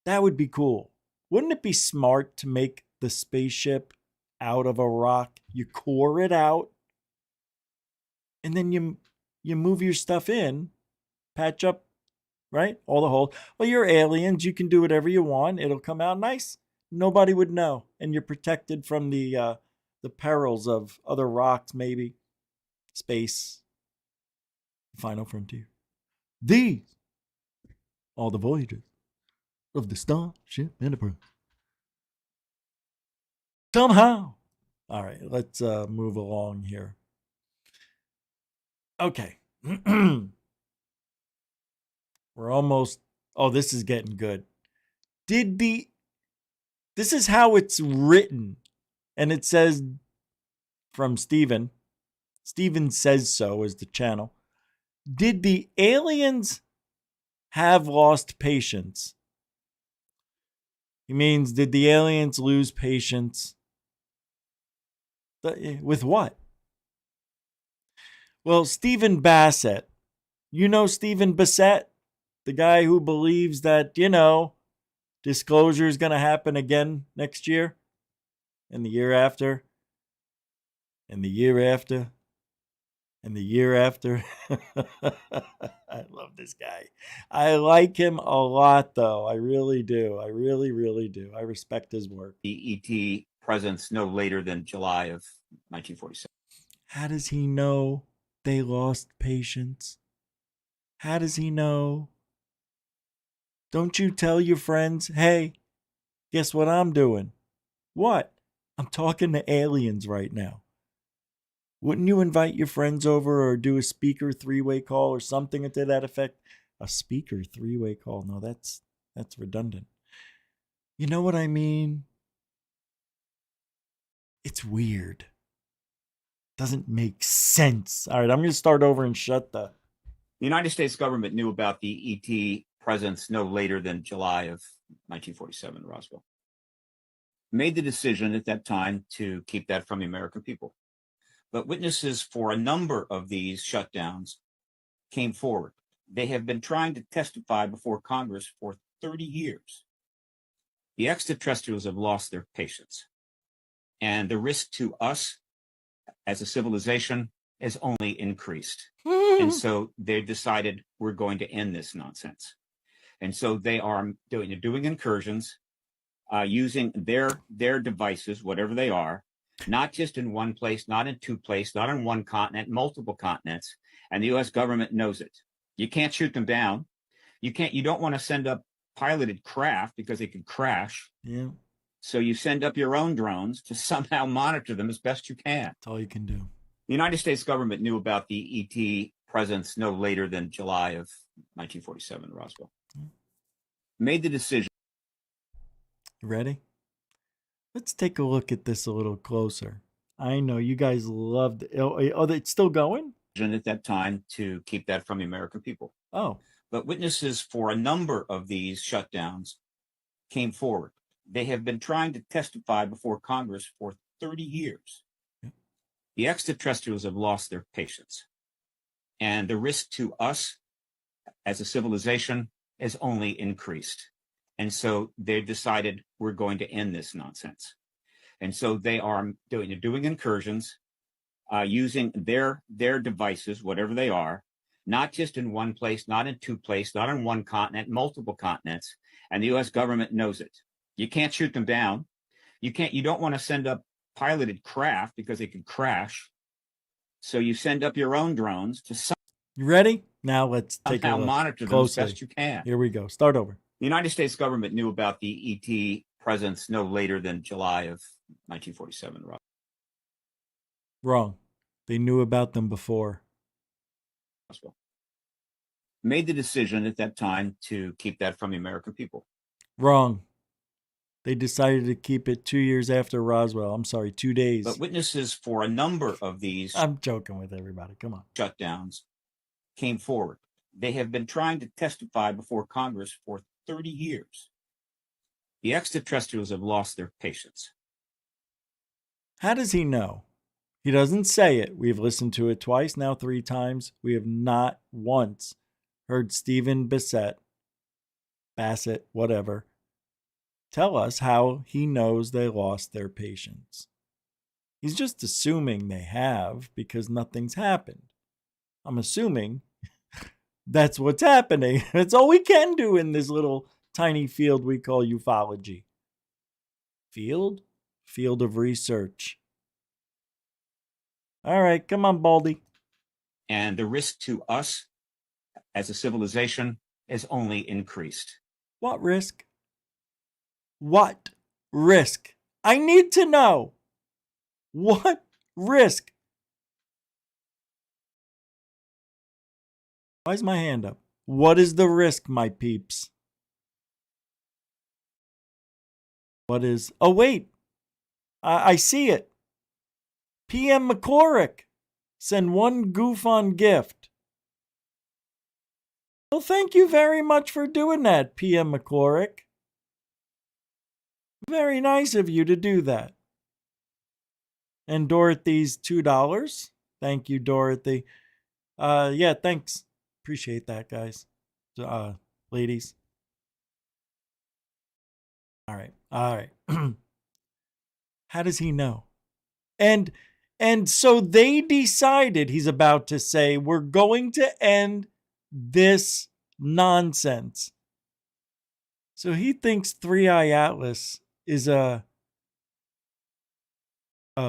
That would be cool. Wouldn't it be smart to make the spaceship out of a rock? You core it out, and then you move your stuff in, patch up, right? All the holes. Well, you're aliens. You can do whatever you want. It'll come out nice. Nobody would know. And you're protected from the perils of other rocks, maybe. Space. Final frontier. These are the voyages of the Starship Enterprise. Somehow. All right, let's move along here. Okay. We're almost, oh, this is getting good. This is how it's written And it says from Steven, Steven Says So is the channel. Did the aliens have lost patience? He means, did the aliens lose patience? With what? Well, Stephen Bassett. You know Stephen Bassett? The guy who believes that, disclosure is going to happen again next year? And the year after? And the year after? And the year after? I love this guy. I like him a lot, though. I really do. I really, really do. I respect his work.
The ET presence no later than July of 1947.
How does he know they lost patience? How does he know? Don't you tell your friends, hey, guess what I'm doing? What? I'm talking to aliens right now. Wouldn't you invite your friends over or do a speaker three-way call or something to that effect? A speaker three-way call? No, that's redundant. You know what I mean? It's weird. Doesn't make sense. All right, I'm going to start over and shut the...
The United States government knew about the ET presence no later than July of 1947, Roswell. Made the decision at that time to keep that from the American people. But witnesses for a number of these shutdowns came forward. They have been trying to testify before Congress for 30 years. The extraterrestrials have lost their patience. And the risk to us as a civilization has only increased. And so they've decided we're going to end this nonsense. And so they are doing incursions, using their devices, whatever they are, not just in one place, not in two places, not on one continent, multiple continents. And the U.S. government knows it. You can't shoot them down. You don't want to send up piloted craft because they could crash.
Yeah.
So you send up your own drones to somehow monitor them as best you can.
That's all you can do.
The United States government knew about the ET presence no later than July of 1947, Roswell. Made the decision.
Ready? Let's take a look at this a little closer. I know you guys loved it. Oh, it's still going?
At that time to keep that from the American people.
Oh.
But witnesses for a number of these shutdowns came forward. They have been trying to testify before Congress for 30 years. The extraterrestrials have lost their patience. And the risk to us as a civilization has only increased. And so they've decided we're going to end this nonsense. And so they are doing incursions, using their devices, whatever they are, not just in one place, not in two places, not on one continent, multiple continents. And the U.S. government knows it. You can't shoot them down. You don't want to send up piloted craft because they could crash. So you send up your own drones to
You ready? Now let's take a look
monitor them
closely.
as best you can.
Here we go. Start over.
The United States government knew about the ET presence no later than July of 1947.
Wrong. They knew about them before.
Roswell. Made the decision at that time to keep that from the American people.
Wrong. They decided to keep it 2 years after Roswell. I'm sorry, 2 days.
But witnesses for a number of these
I'm joking with everybody. Come on.
shutdowns came forward. They have been trying to testify before Congress for 30 years. The extraterrestrials have lost their patience.
How does he know? He doesn't say it. We've listened to it twice, now 3 times. We have not once heard Stephen Bassett, whatever, tell us how he knows they lost their patience. He's just assuming they have because nothing's happened. I'm assuming that's what's happening. That's all we can do in this little tiny field we call ufology. Field? Field of research. All right, come on, Baldy.
And the risk to us as a civilization has only increased.
What risk? What risk? I need to know. What risk? Why's my hand up? What is the risk, my peeps? What is... Oh, wait. I see it. PM McCorrick, send one goof on gift. Well, thank you very much for doing that, PM McCorrick. Very nice of you to do that. And Dorothy's $2. Thank you, Dorothy. Yeah, thanks. Appreciate that, guys. Ladies. All right. How does he know? And so they decided, he's about to say, we're going to end this nonsense. So he thinks 3-Eye Atlas is a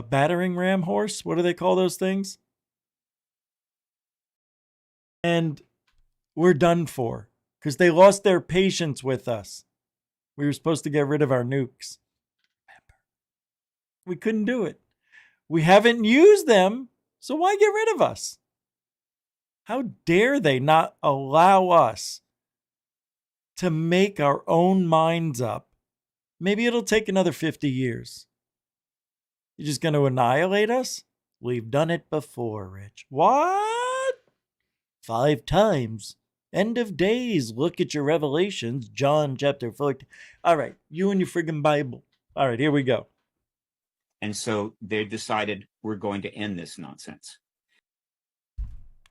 battering ram horse. What do they call those things? And we're done for because they lost their patience with us. We were supposed to get rid of our nukes. We couldn't do it. We haven't used them, so why get rid of us? How dare they not allow us to make our own minds up? Maybe it'll take another 50 years. You're just going to annihilate us? We've done it before, Rich. What? 5 times. End of days. Look at your Revelations. John chapter 14. All right. You and your friggin' Bible. All right. Here we go.
And so they decided we're going to end this nonsense.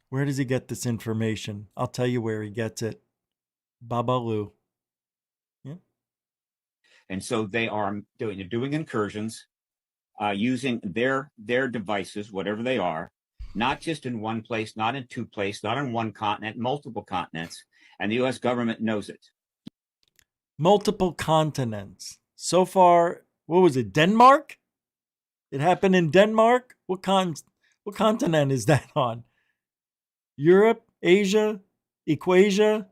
Where does he get this information? I'll tell you where he gets it. Babalu. Yeah.
And so they are doing incursions, using their devices, whatever they are, not just in one place, not in 2 places, not on one continent, multiple continents. And the U.S. government knows it.
Multiple continents. So far, what was it, Denmark? It happened in Denmark? What continent is that on? Europe? Asia? Equasia?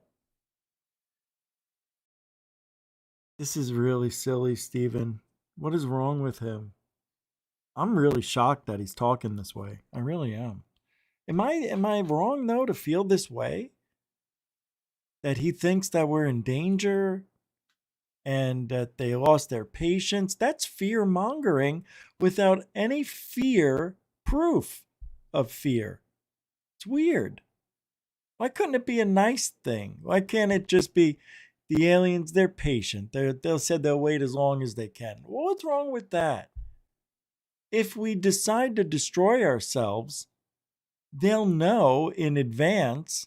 This is really silly, Stephen. What is wrong with him? I'm really shocked that he's talking this way. I really am. Am I wrong, though, to feel this way? That he thinks that we're in danger and that they lost their patience? That's fear-mongering without any proof of fear. It's weird. Why couldn't it be a nice thing? Why can't it just be the aliens, they're patient. They'll said they'll wait as long as they can. Well, what's wrong with that? If we decide to destroy ourselves, they'll know in advance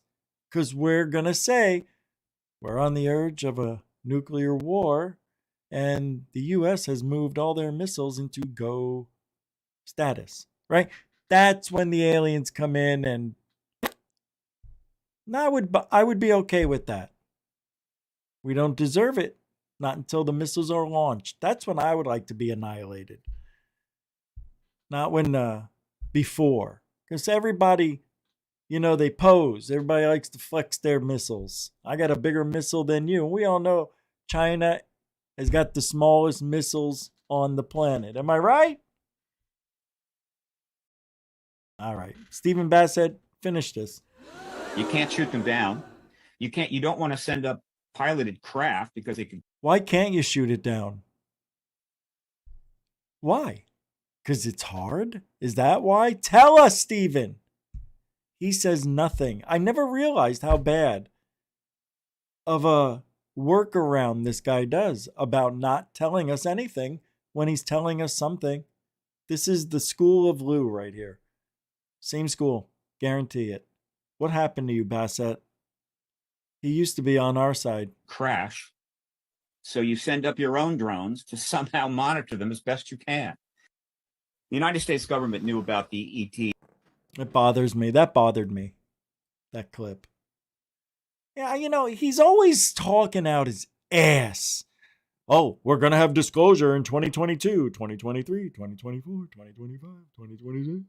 because we're going to say we're on the urge of a nuclear war and the U.S. has moved all their missiles into go status, right? That's when the aliens come in, and I would be okay with that. We don't deserve it. Not until the missiles are launched. That's when I would like to be annihilated. Not when before. Because everybody, they pose. Everybody likes to flex their missiles. I got a bigger missile than you. And we all know China has got the smallest missiles on the planet. Am I right? All right. Stephen Bassett, finish this.
You can't shoot them down. You don't want to send up piloted craft because they could.
Why can't you shoot it down? Why? Because it's hard? Is that why? Tell us, Stephen. He says nothing. I never realized how bad of a workaround this guy does about not telling us anything when he's telling us something. This is the school of Lou right here. Same school. Guarantee it. What happened to you, Bassett? He used to be on our side.
Crash. So you send up your own drones to somehow monitor them as best you can. The United States government knew about the ET.
It bothers me. That bothered me. That clip. Yeah, he's always talking out his ass. Oh, we're going to have disclosure in 2022, 2023, 2024, 2025, 2026.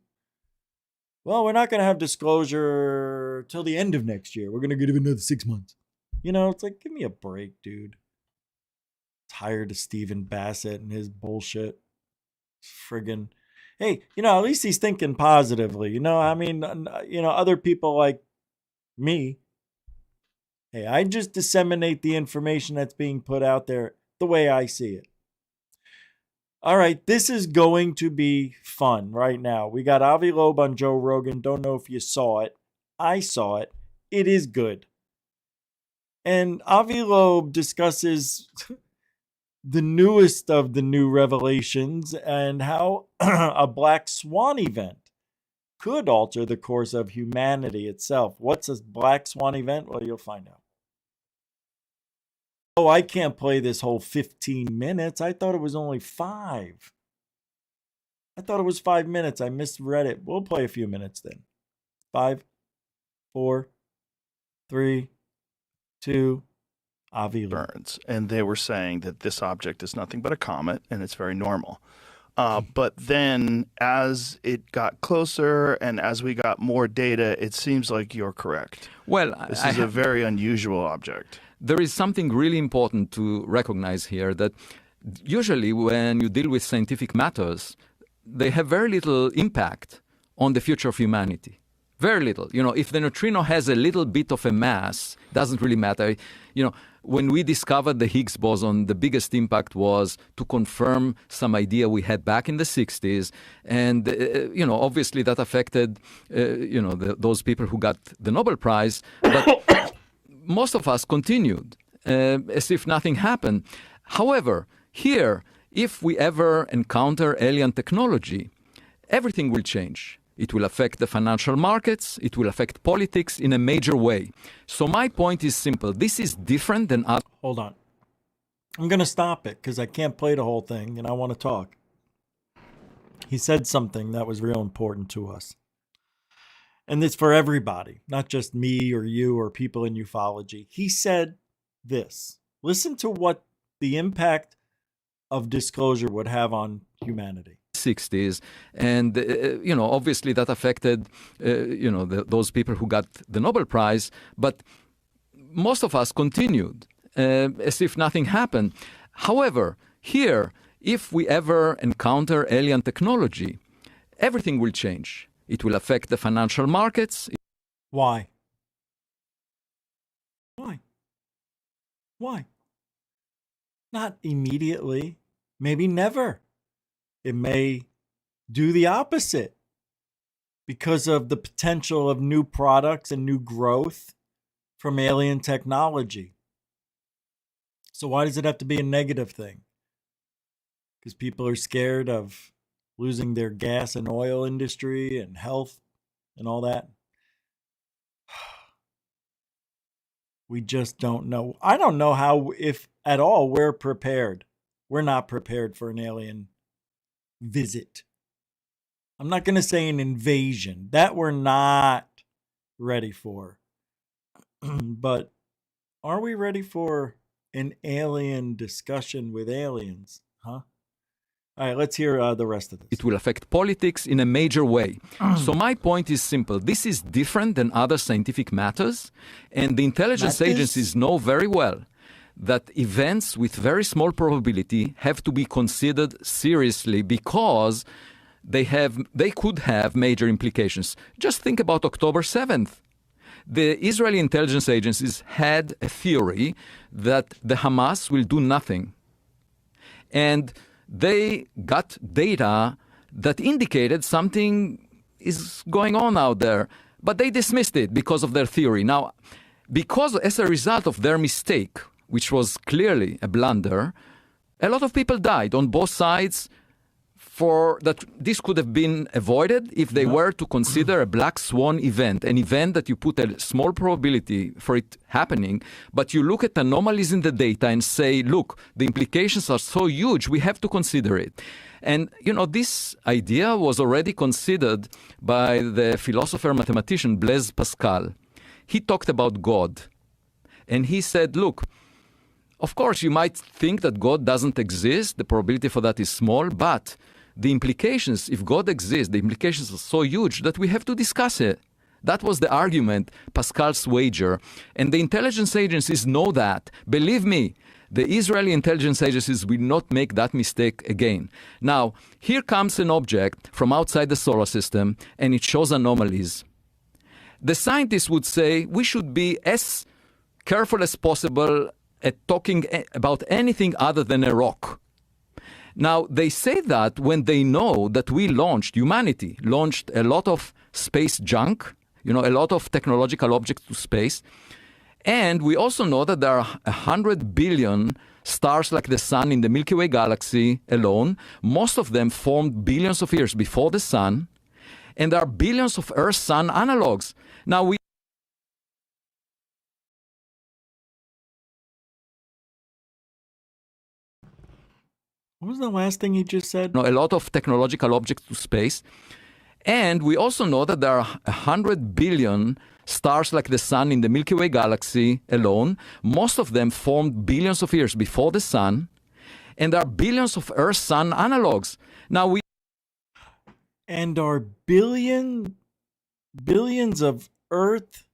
Well, we're not going to have disclosure till the end of next year. We're going to give it another 6 months. It's like, give me a break, dude. Tired of Stephen Bassett and his bullshit. Friggin'. Hey, at least he's thinking positively. Other people like me. Hey, I just disseminate the information that's being put out there the way I see it. All right, this is going to be fun right now. We got Avi Loeb on Joe Rogan. Don't know if you saw it. I saw it. It is good. And Avi Loeb discusses the newest of the new revelations and how a black swan event could alter the course of humanity itself. What's a black swan event? Well, you'll find out. Oh, I can't play this whole 15 minutes. I thought it was only 5. I thought it was 5 minutes. I misread it. We'll play a few minutes then. 5, 4, 3, 2, Avi Loeb.
Burns, and they were saying that this object is nothing but a comet and it's very normal. But then as it got closer and as we got more data, it seems like you're correct.
Well,
This is a very unusual object.
there is something really important to recognize here, that usually when you deal with scientific matters, they have very little impact on the future of humanity. Very little. You know, if the neutrino has a little bit of a mass, doesn't really matter. You know, when we discovered the Higgs boson, the biggest impact was to confirm some idea we had back in the 60s. And, you know, obviously that affected, those people who got the Nobel Prize. But most of us continued as if nothing happened. However, here, if we ever encounter alien technology, everything will change. It will affect the financial markets. It will affect politics in a major way. So my point is simple. This is different than other.
Hold on. I'm going to stop it because I can't play the whole thing and I want to talk. He said something that was real important to us. And it's for everybody, not just me or you or people in ufology. He said this. Listen to what the impact of disclosure would have on humanity.
60s, and obviously that affected those people who got the Nobel Prize, but most of us continued as if nothing happened. However, here, if we ever encounter alien technology, everything will change. It will affect the financial markets.
Why? Why? Not immediately, maybe never. It may do the opposite because of the potential of new products and new growth from alien technology. So why does it have to be a negative thing? Because people are scared of losing their gas and oil industry and health and all that. We just don't know. I don't know how, if at all, we're prepared. We're not prepared for an alien visit. I'm not going to say an invasion. That we're not ready for. But are we ready for an alien discussion with aliens? Huh? All right, let's hear the rest of this.
It will affect politics in a major way. So my point is simple. This is different than other scientific matters, and the intelligence agencies know very well that events with very small probability have to be considered seriously because they could have major implications. Just think about October 7th. The Israeli intelligence agencies had a theory that the Hamas will do nothing. And they got data that indicated something is going on out there, but they dismissed it because of their theory. Now, because as a result of their mistake, which was clearly a blunder, a lot of people died on both sides. For that, this could have been avoided if they were to consider a black swan event, an event that you put a small probability for it happening, but you look at anomalies in the data and say, look, the implications are so huge, we have to consider it. And, this idea was already considered by the philosopher mathematician Blaise Pascal. He talked about God. And he said, look, of course, you might think that God doesn't exist. The probability for that is small, but the implications, if God exists, the implications are so huge that we have to discuss it. That was the argument, Pascal's wager. And the intelligence agencies know that. Believe me, the Israeli intelligence agencies will not make that mistake again. Now, here comes an object from outside the solar system, and it shows anomalies. The scientists would say we should be as careful as possible at talking about anything other than a rock. Now, they say that when they know that humanity launched a lot of space junk, a lot of technological objects to space. And we also know that there are 100 billion stars like the sun in the Milky Way galaxy alone. Most of them formed billions of years before the sun. And there are billions of Earth-Sun analogs. Now,
What was the last thing he just said?
a lot of technological objects to space. And we also know that there are 100 billion stars like the sun in the Milky Way galaxy alone. Most of them formed billions of years before the sun. And there are billions of Earth-Sun analogs. Now,
And are billions of Earth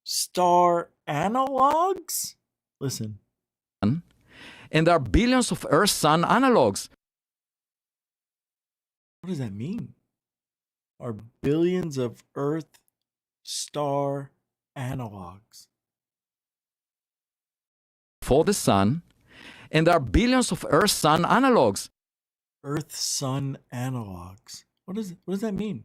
star analogs? Listen.
And there are billions of Earth-Sun analogs.
What does that mean? Are billions of Earth star analogs?
For the sun. And there are billions of Earth-Sun analogs.
Earth-Sun analogs. What does that mean?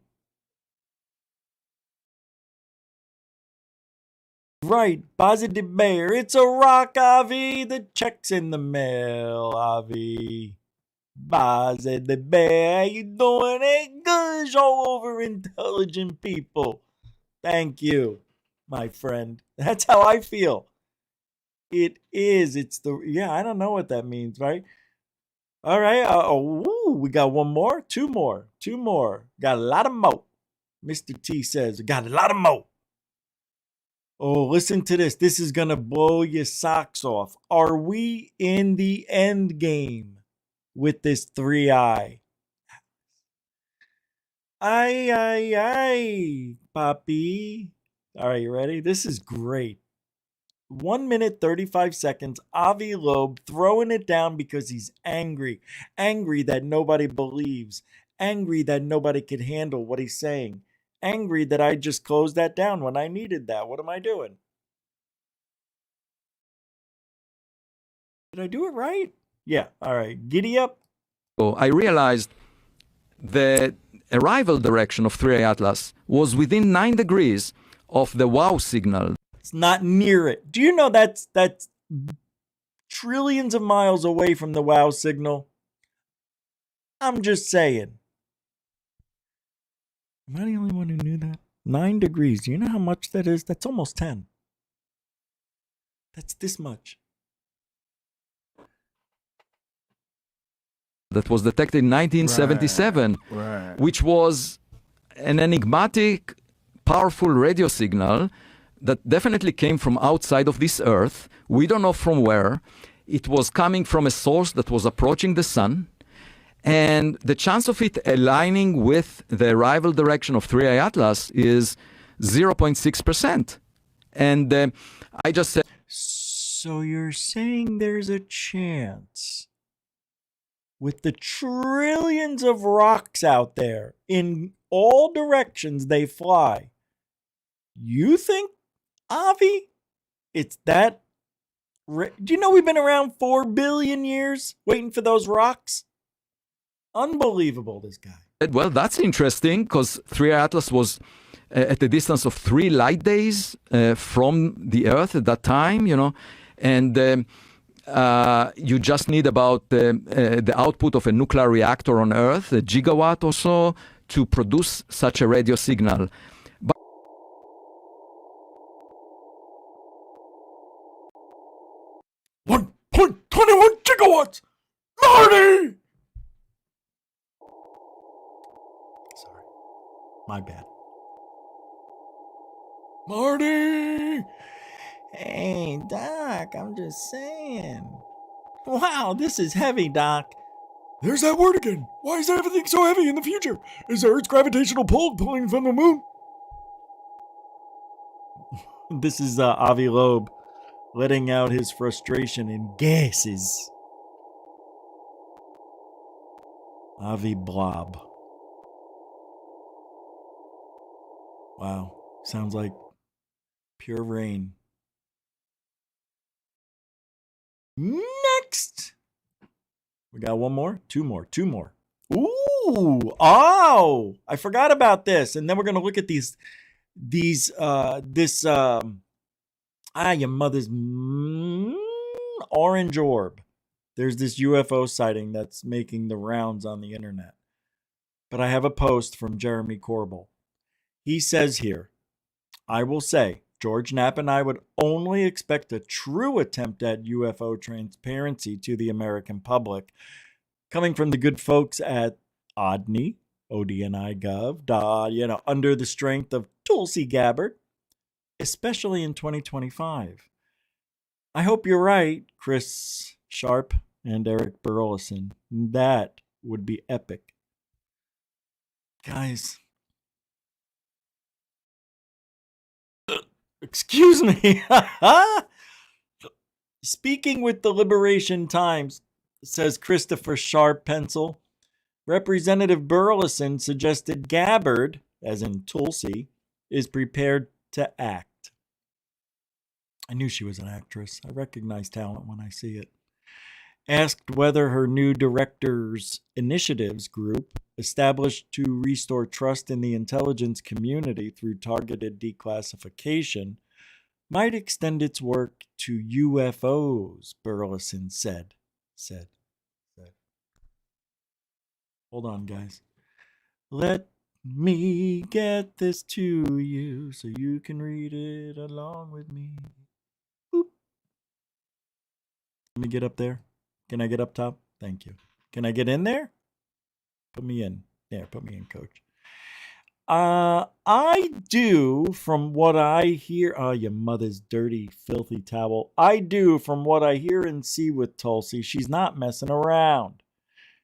Right, Positive Bear. It's a rock, Avi. The check's in the mail, Avi. Positive Bear, you doing it good? All over intelligent people. Thank you, my friend. That's how I feel. It is. I don't know what that means, right? All right. We got one more. Two more. Got a lot of mo. Mr. T says, got a lot of mo. Oh, listen to this. This is going to blow your socks off. Are we in the end game with this 3i? Aye, Papi. All right, you ready? This is great. 1 minute, 35 seconds. Avi Loeb throwing it down because he's angry. Angry that nobody believes. Angry that nobody can handle what he's saying. Angry that I just closed that down when I needed that. What am I doing? Did I do it right? Yeah. All right. Giddy up.
I realized the arrival direction of 3i Atlas was within 9 degrees of the wow signal.
It's not near it. Do you know that's trillions of miles away from the wow signal? I'm just saying. Am I the only one who knew that? 9 degrees. Do you know how much that is? That's almost 10. That's this much.
That was detected in 1977,
Right.
which was an enigmatic, powerful radio signal that definitely came from outside of this Earth. We don't know from where. It was coming from a source that was approaching the sun. And the chance of it aligning with the arrival direction of 3i Atlas is 0.6%. And I just said...
So you're saying there's a chance with the trillions of rocks out there in all directions they fly, you think, Avi, it's that... Do you know we've been around 4 billion years waiting for those rocks? Unbelievable, this guy.
Well, that's interesting because 3i Atlas was at a distance of 3 light days from the Earth at that time, and you just need about the output of a nuclear reactor on Earth, a gigawatt or so, to produce such a radio signal.
1.21 gigawatts! Marty! Sorry. My bad. Marty! Hey, Doc, I'm just saying. Wow, this is heavy, Doc. There's that word again. Why is everything so heavy in the future? Is the Earth's gravitational pull pulling from the moon? This is Avi Loeb letting out his frustration in gases. Avi Blob. Wow, sounds like pure rain. Next! We got one more, two more. Ooh, oh, I forgot about this. And then we're gonna look at your mother's orange orb. There's this UFO sighting that's making the rounds on the internet. But I have a post from Jeremy Corbell. He says here, I will say, George Knapp and I would only expect a true attempt at UFO transparency to the American public, coming from the good folks at ODNI, ODNI.gov, under the strength of Tulsi Gabbard, especially in 2025. I hope you're right, Chris Sharp and Eric Burleson. That would be epic. Guys, excuse me. Speaking with the Liberation Times, says Christopher Sharp Pencil, Representative Burleson suggested Gabbard, as in Tulsi, is prepared to act. I knew she was an actress. I recognize talent when I see it. Asked whether her new director's initiatives group, established to restore trust in the intelligence community through targeted declassification, might extend its work to UFOs, Burleson said. Hold on, guys. Let me get this to you so you can read it along with me. Boop. Let me get up there. Can I get up top? Thank you. Can I get in there? Put me in. There, put me in, coach. I do, from what I hear, oh, your mother's dirty, filthy towel. I do, from what I hear and see with Tulsi, she's not messing around.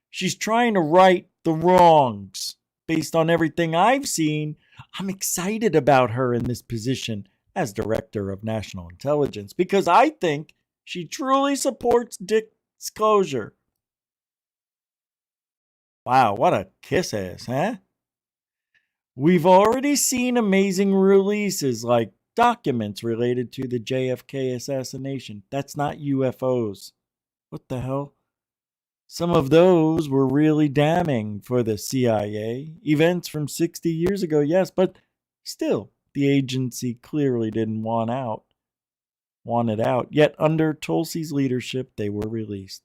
She's trying to right the wrongs. Based on everything I've seen, I'm excited about her in this position as Director of National Intelligence because I think she truly supports disclosure. Wow, what a kiss ass, huh? We've already seen amazing releases like documents related to the JFK assassination. That's not UFOs. What the hell? Some of those were really damning for the CIA. Events from 60 years ago, yes, but still, the agency clearly didn't want it out. Yet under Tulsi's leadership, they were released.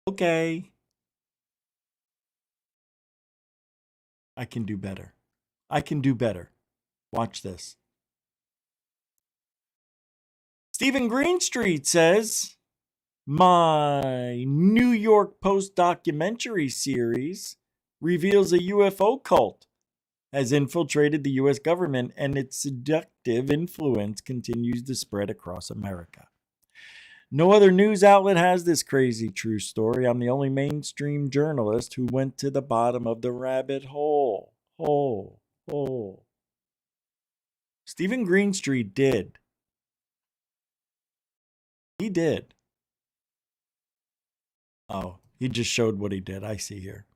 Okay. I can do better. Watch this. Stephen Greenstreet says, my New York Post documentary series reveals a UFO cult has infiltrated the U.S. government and its seductive influence continues to spread across America. No other news outlet has this crazy true story. I'm the only mainstream journalist who went to the bottom of the rabbit hole. Stephen Greenstreet did. He did. Oh, he just showed what he did. I see here.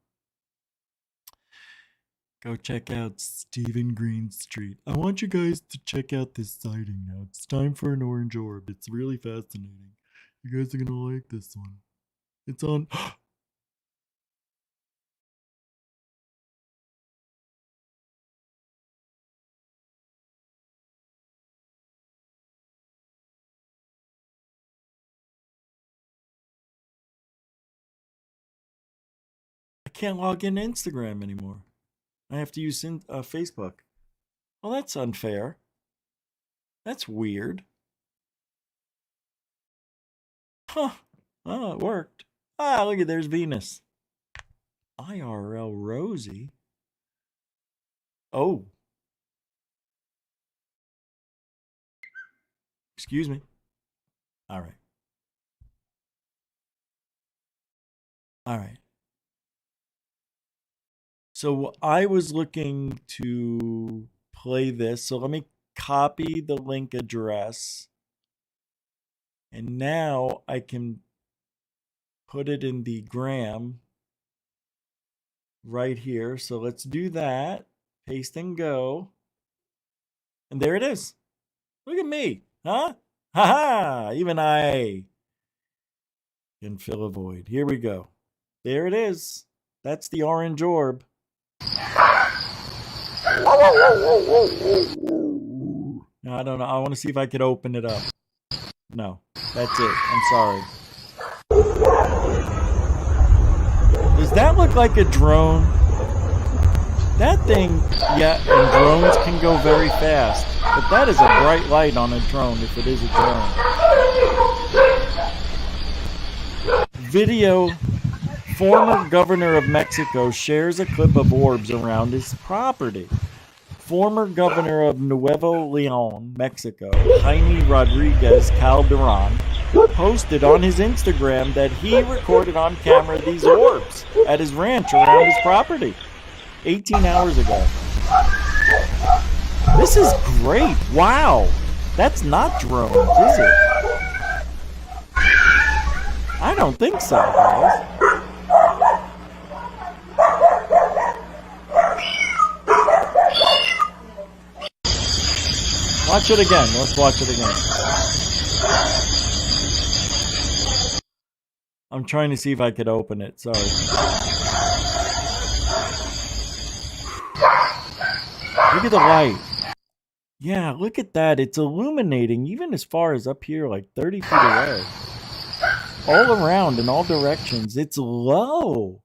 Go check out Stephen Greenstreet. I want you guys to check out this sighting now. It's time for an orange orb. It's really fascinating. You guys are going to like this one. It's on... I can't log into Instagram anymore. I have to use Facebook. Well, that's unfair. That's weird. Huh. Oh, it worked. Ah, look at there's Venus. IRL Rosie. Oh. Excuse me. All right. So I was looking to play this. So let me copy the link address. And now I can put it in the gram right here. So let's do that. Paste and go. And there it is. Look at me. Huh? Ha! Even I can fill a void. Here we go. There it is. That's the orange orb. I don't know. I want to see if I could open it up. No, that's it. I'm sorry. Does that look like a drone? That thing, yeah, and drones can go very fast. But that is a bright light on a drone if it is a drone. Video. Former governor of Mexico shares a clip of orbs around his property. Former governor of Nuevo Leon, Mexico, Jaime Rodriguez Calderon, posted on his Instagram that he recorded on camera these orbs at his ranch around his property 18 hours ago. This is great. Wow. That's not drones, is it? I don't think so, guys. Watch it again. Let's watch it again. I'm trying to see if I could open it. Sorry. Look at the light. Yeah, look at that. It's illuminating even as far as up here, like 30 feet away. All around in all directions. It's low.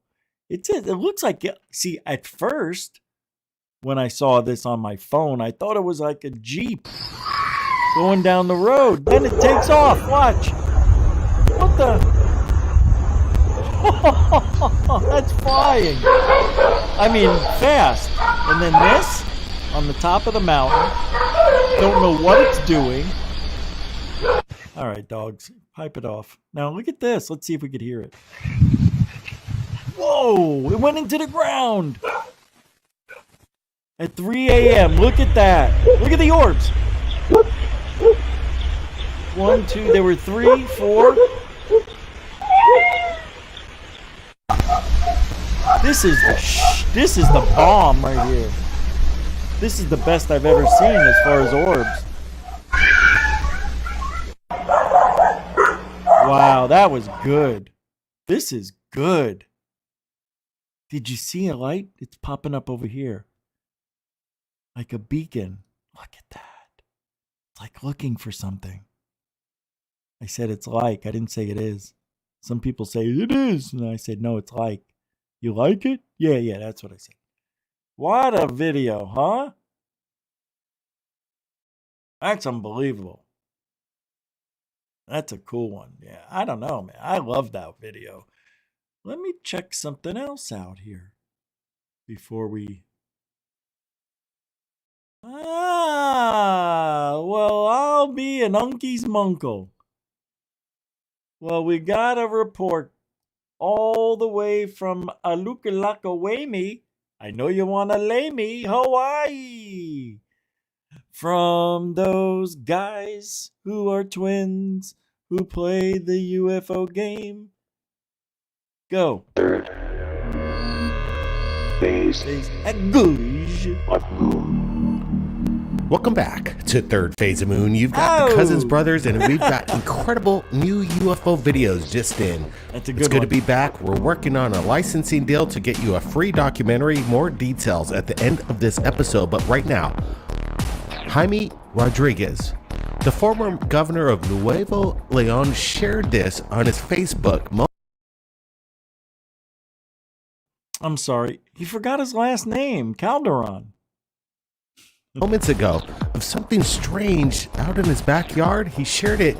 It looks like, see, at first, when I saw this on my phone, I thought it was like a Jeep going down the road. Then it takes off. Watch. What the? That's flying. I mean, fast. And then this on the top of the mountain. Don't know what it's doing. All right, dogs. Pipe it off. Now look at this. Let's see if we could hear it. Whoa! It went into the ground. At 3 a.m. Look at that. Look at the orbs. 1, 2. There were 3, 4. This is the bomb right here. This is the best I've ever seen as far as orbs. Wow, that was good. This is good. Did you see a light? It's popping up over here. Like a beacon. Look at that. It's like looking for something. I said it's like. I didn't say it is. Some people say it is. And I said, no, it's like. You like it? Yeah, that's what I said. What a video, huh? That's unbelievable. That's a cool one. Yeah, I don't know, man. I love that video. Let me check something else out here before we... well, I'll be an uncle's munkle. Well, we got a report all the way from Alukalakawemi. I know you want to lay me, Hawaii. From those guys who are twins who play the UFO game. Go.
Third phase.
Welcome back to Third Phase of Moon. You've got the Cousins Brothers, and we've got incredible new UFO videos just in.
That's a good
It's good
one.
to be back. We're working on a licensing deal to get you a free documentary. More details at the end of this episode. But right now, Jaime Rodriguez, the former governor of Nuevo Leon, shared this on his Facebook.
I'm sorry. He forgot his last name, Calderon.
Moments ago of something strange out in his backyard. He shared it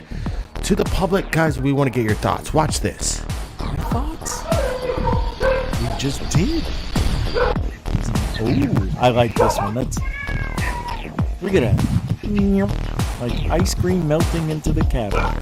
to the public. Guys, we want to get your thoughts. Watch this.
Our thoughts? We just did. Ooh, I like this one. Look at that. Like ice cream melting into the cabinet.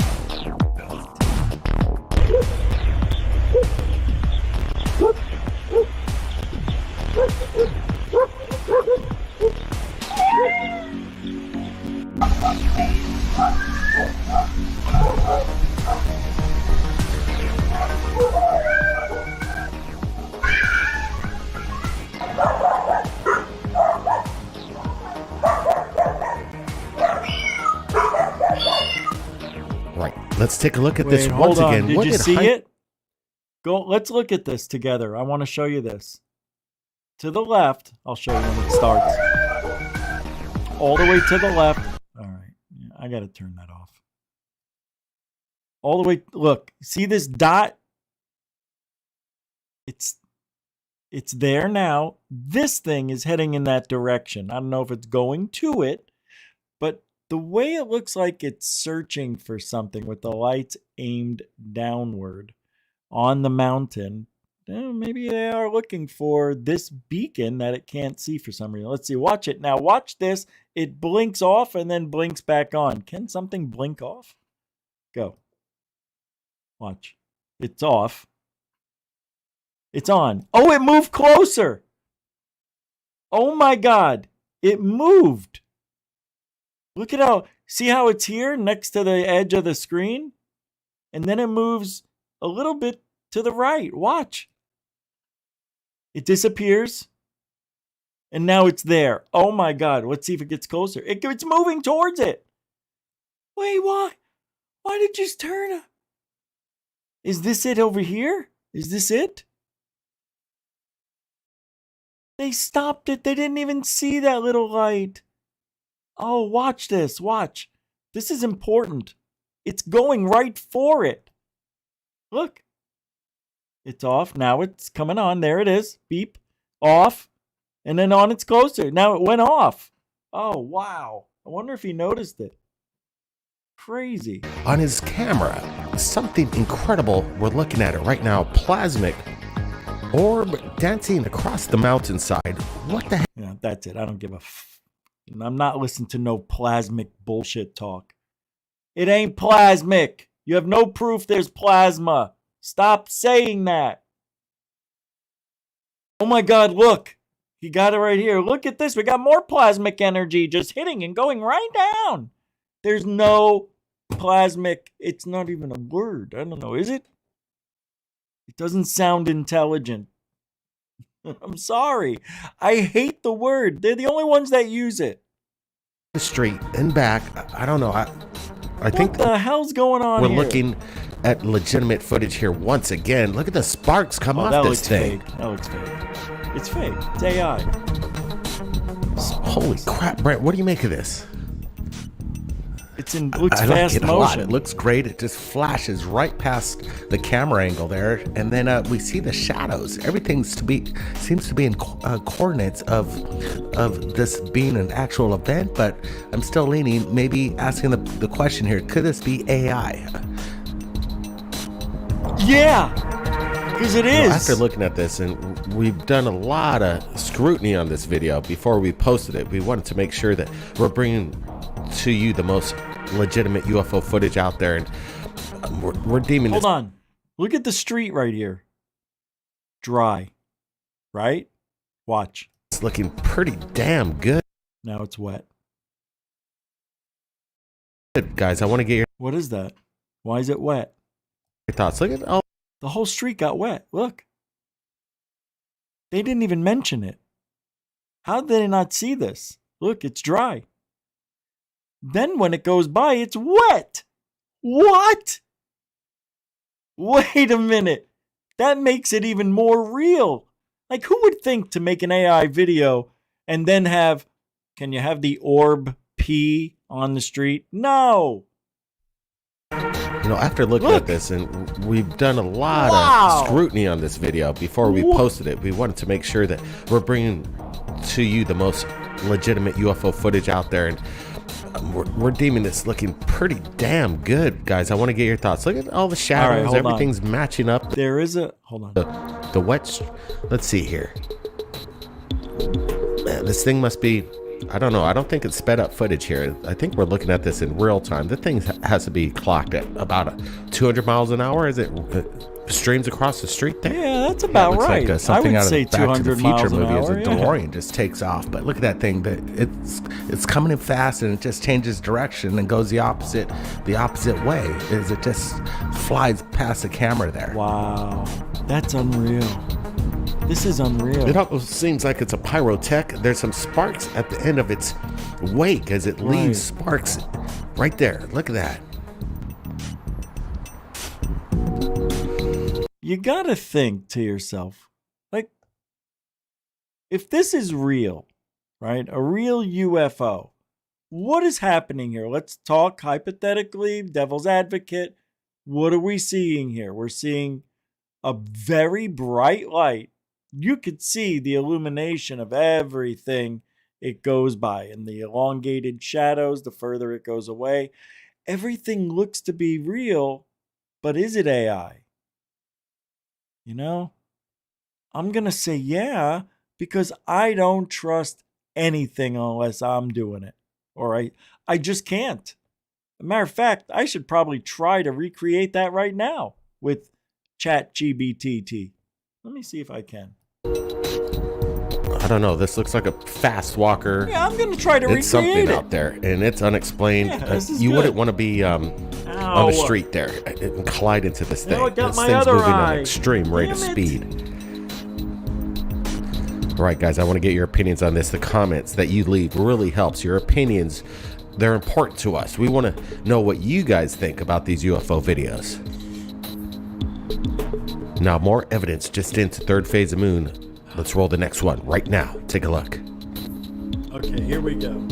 Let's take a look at
Wait,
this
hold
once
on.
again.
Did
What
you see
Hy-
it? Go. Let's look at this together. I want to show you this. To the left, I'll show you when it starts. All the way to the left. All right. Yeah, I got to turn that off. All the way. Look, see this dot? It's there now. This thing is heading in that direction. I don't know if it's going to it, but the way it looks like it's searching for something with the lights aimed downward on the mountain, maybe they are looking for this beacon that it can't see for some reason. Let's see. Watch it. Now watch this. It blinks off and then blinks back on. Can something blink off? Go. Watch. It's off. It's on. Oh, it moved closer. Oh my God. It moved. Look at how, see how it's here next to the edge of the screen? And then it moves a little bit to the right. Watch. It disappears. And now it's there. Oh my God. Let's see if it gets closer. It's moving towards it. Wait, why? Why did you turn it? Is this it over here? Is this it? They stopped it. They didn't even see that little light. Oh, watch this. Watch. This is important. It's going right for it. Look. It's off. Now it's coming on. There it is. Beep. Off. And then on it's closer. Now it went off. Oh, wow. I wonder if he noticed it. Crazy.
On his camera, something incredible. We're looking at it right now. Plasmic orb dancing across the mountainside. What the heck?
Yeah, that's it. I don't give a I'm not listening to no plasmic bullshit talk. It ain't plasmic. You have no proof there's plasma. Stop saying that. Oh my God, look. He got it right here. Look at this. We got more plasmic energy just hitting and going right down. There's no plasmic. It's not even a word. I don't know. Is it? It doesn't sound intelligent. I'm sorry. I hate the word. They're the only ones that use it.
The street and back. I don't know. I think
what the hell's going on
we're
here?
looking at legitimate footage here once again. Look at the sparks come off this thing.
Fake. That looks fake. It's fake. It's AI.
Holy crap, Brent. What do you make of this?
It looks
I like
fast
it a lot.
motion.
It looks great. It just flashes right past the camera angle there, and then we see the shadows. Everything seems to be in coordinates of this being an actual event. But I'm still leaning, maybe asking the question here: could this be AI?
Yeah, because it is.
After looking at this, and we've done a lot of scrutiny on this video before we posted it, we wanted to make sure that we're bringing to you the most legitimate UFO footage out there, and we're deeming
Hold on. Look at the street right here. Dry. Right? Watch.
It's looking pretty damn good.
Now it's wet.
Guys, I want to get your...
What is that? Why is it wet?
Your thoughts. Look at all...
The whole street got wet. Look. They didn't even mention it. How did they not see this? Look, it's dry. Then when it goes by, it's wet. What? Wait a minute. That makes it even more real. Like, who would think to make an AI video and then have, can you have the orb pee on the street? No.
You know, after looking at this, and we've done a lot of scrutiny on this video before we posted it, we wanted to make sure that we're bringing to you the most legitimate UFO footage out there, and we're deeming this looking pretty damn good, guys. I want to get your thoughts. Look at all the shadows.
All right,
everything's matching up.
There is a... Hold on.
The wet... Let's see here. Man, this thing must be... I don't know. I don't think it's sped up footage here. I think we're looking at this in real time. The thing has to be clocked at about 200 miles an hour as it streams across the street there.
Yeah, that's about right.
Like something
I would
out
say
of the Back to the
200
Future
miles an
movie as
hour,
a
yeah.
DeLorean just takes off. But look at that thing. It's coming in fast, and it just changes direction and goes the opposite way as it just flies past the camera there.
Wow. That's unreal. This is unreal.
It almost seems like it's a pyrotech. There's some sparks at the end of its wake as it leaves sparks right there. Look at that.
you gotta think to yourself, like, if this is real, right? A real UFO, what is happening here? Let's talk hypothetically, devil's advocate. What are we seeing here? We're seeing a very bright light. You could see the illumination of everything it goes by, and the elongated shadows, the further it goes away. Everything looks to be real, but is it AI? You know, I'm going to say yeah, because I don't trust anything unless I'm doing it. Or I just can't. Matter of fact, I should probably try to recreate that right now with ChatGPT. Let me see if I can.
I don't know. This looks like a fast walker.
Yeah, I'm going to try to recreate it.
It's something out there, and it's unexplained.
Yeah, this is
you
good.
wouldn't want to be on the street there and collide into this thing.
Now I got
This
my
thing's
other
moving at
eye.
an extreme rate of
Damn it.
speed. All right, guys, I want to get your opinions on this. The comments that you leave really helps. Your opinions, they're important to us. We want to know what you guys think about these UFO videos. Now, more evidence just into third phase of moon. Let's roll the next one right now. Take a look.
Okay, here we go.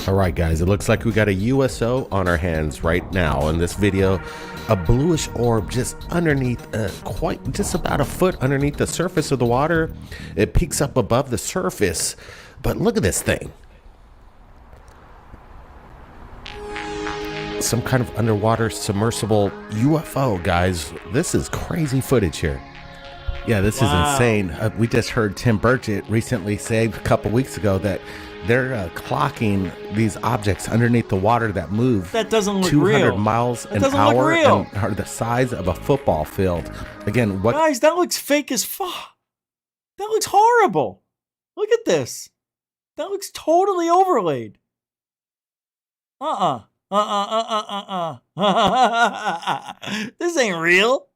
All right, guys, it looks like we got a USO on our hands right now in this video. A bluish orb just underneath, just about a foot underneath the surface of the water. It peaks up above the surface, but look at this thing. Some kind of underwater submersible UFO, guys. This is crazy footage here.
Yeah, this is insane. We just heard Tim Burchett recently say a couple weeks ago that they're clocking these objects underneath the water that move.
That doesn't look
200
real.
miles
That
an
doesn't look
hour
real.
and are the size of a football field. Again, what?
Guys, that looks fake as fuck. That looks horrible. Look at this. That looks totally overlaid. This ain't real.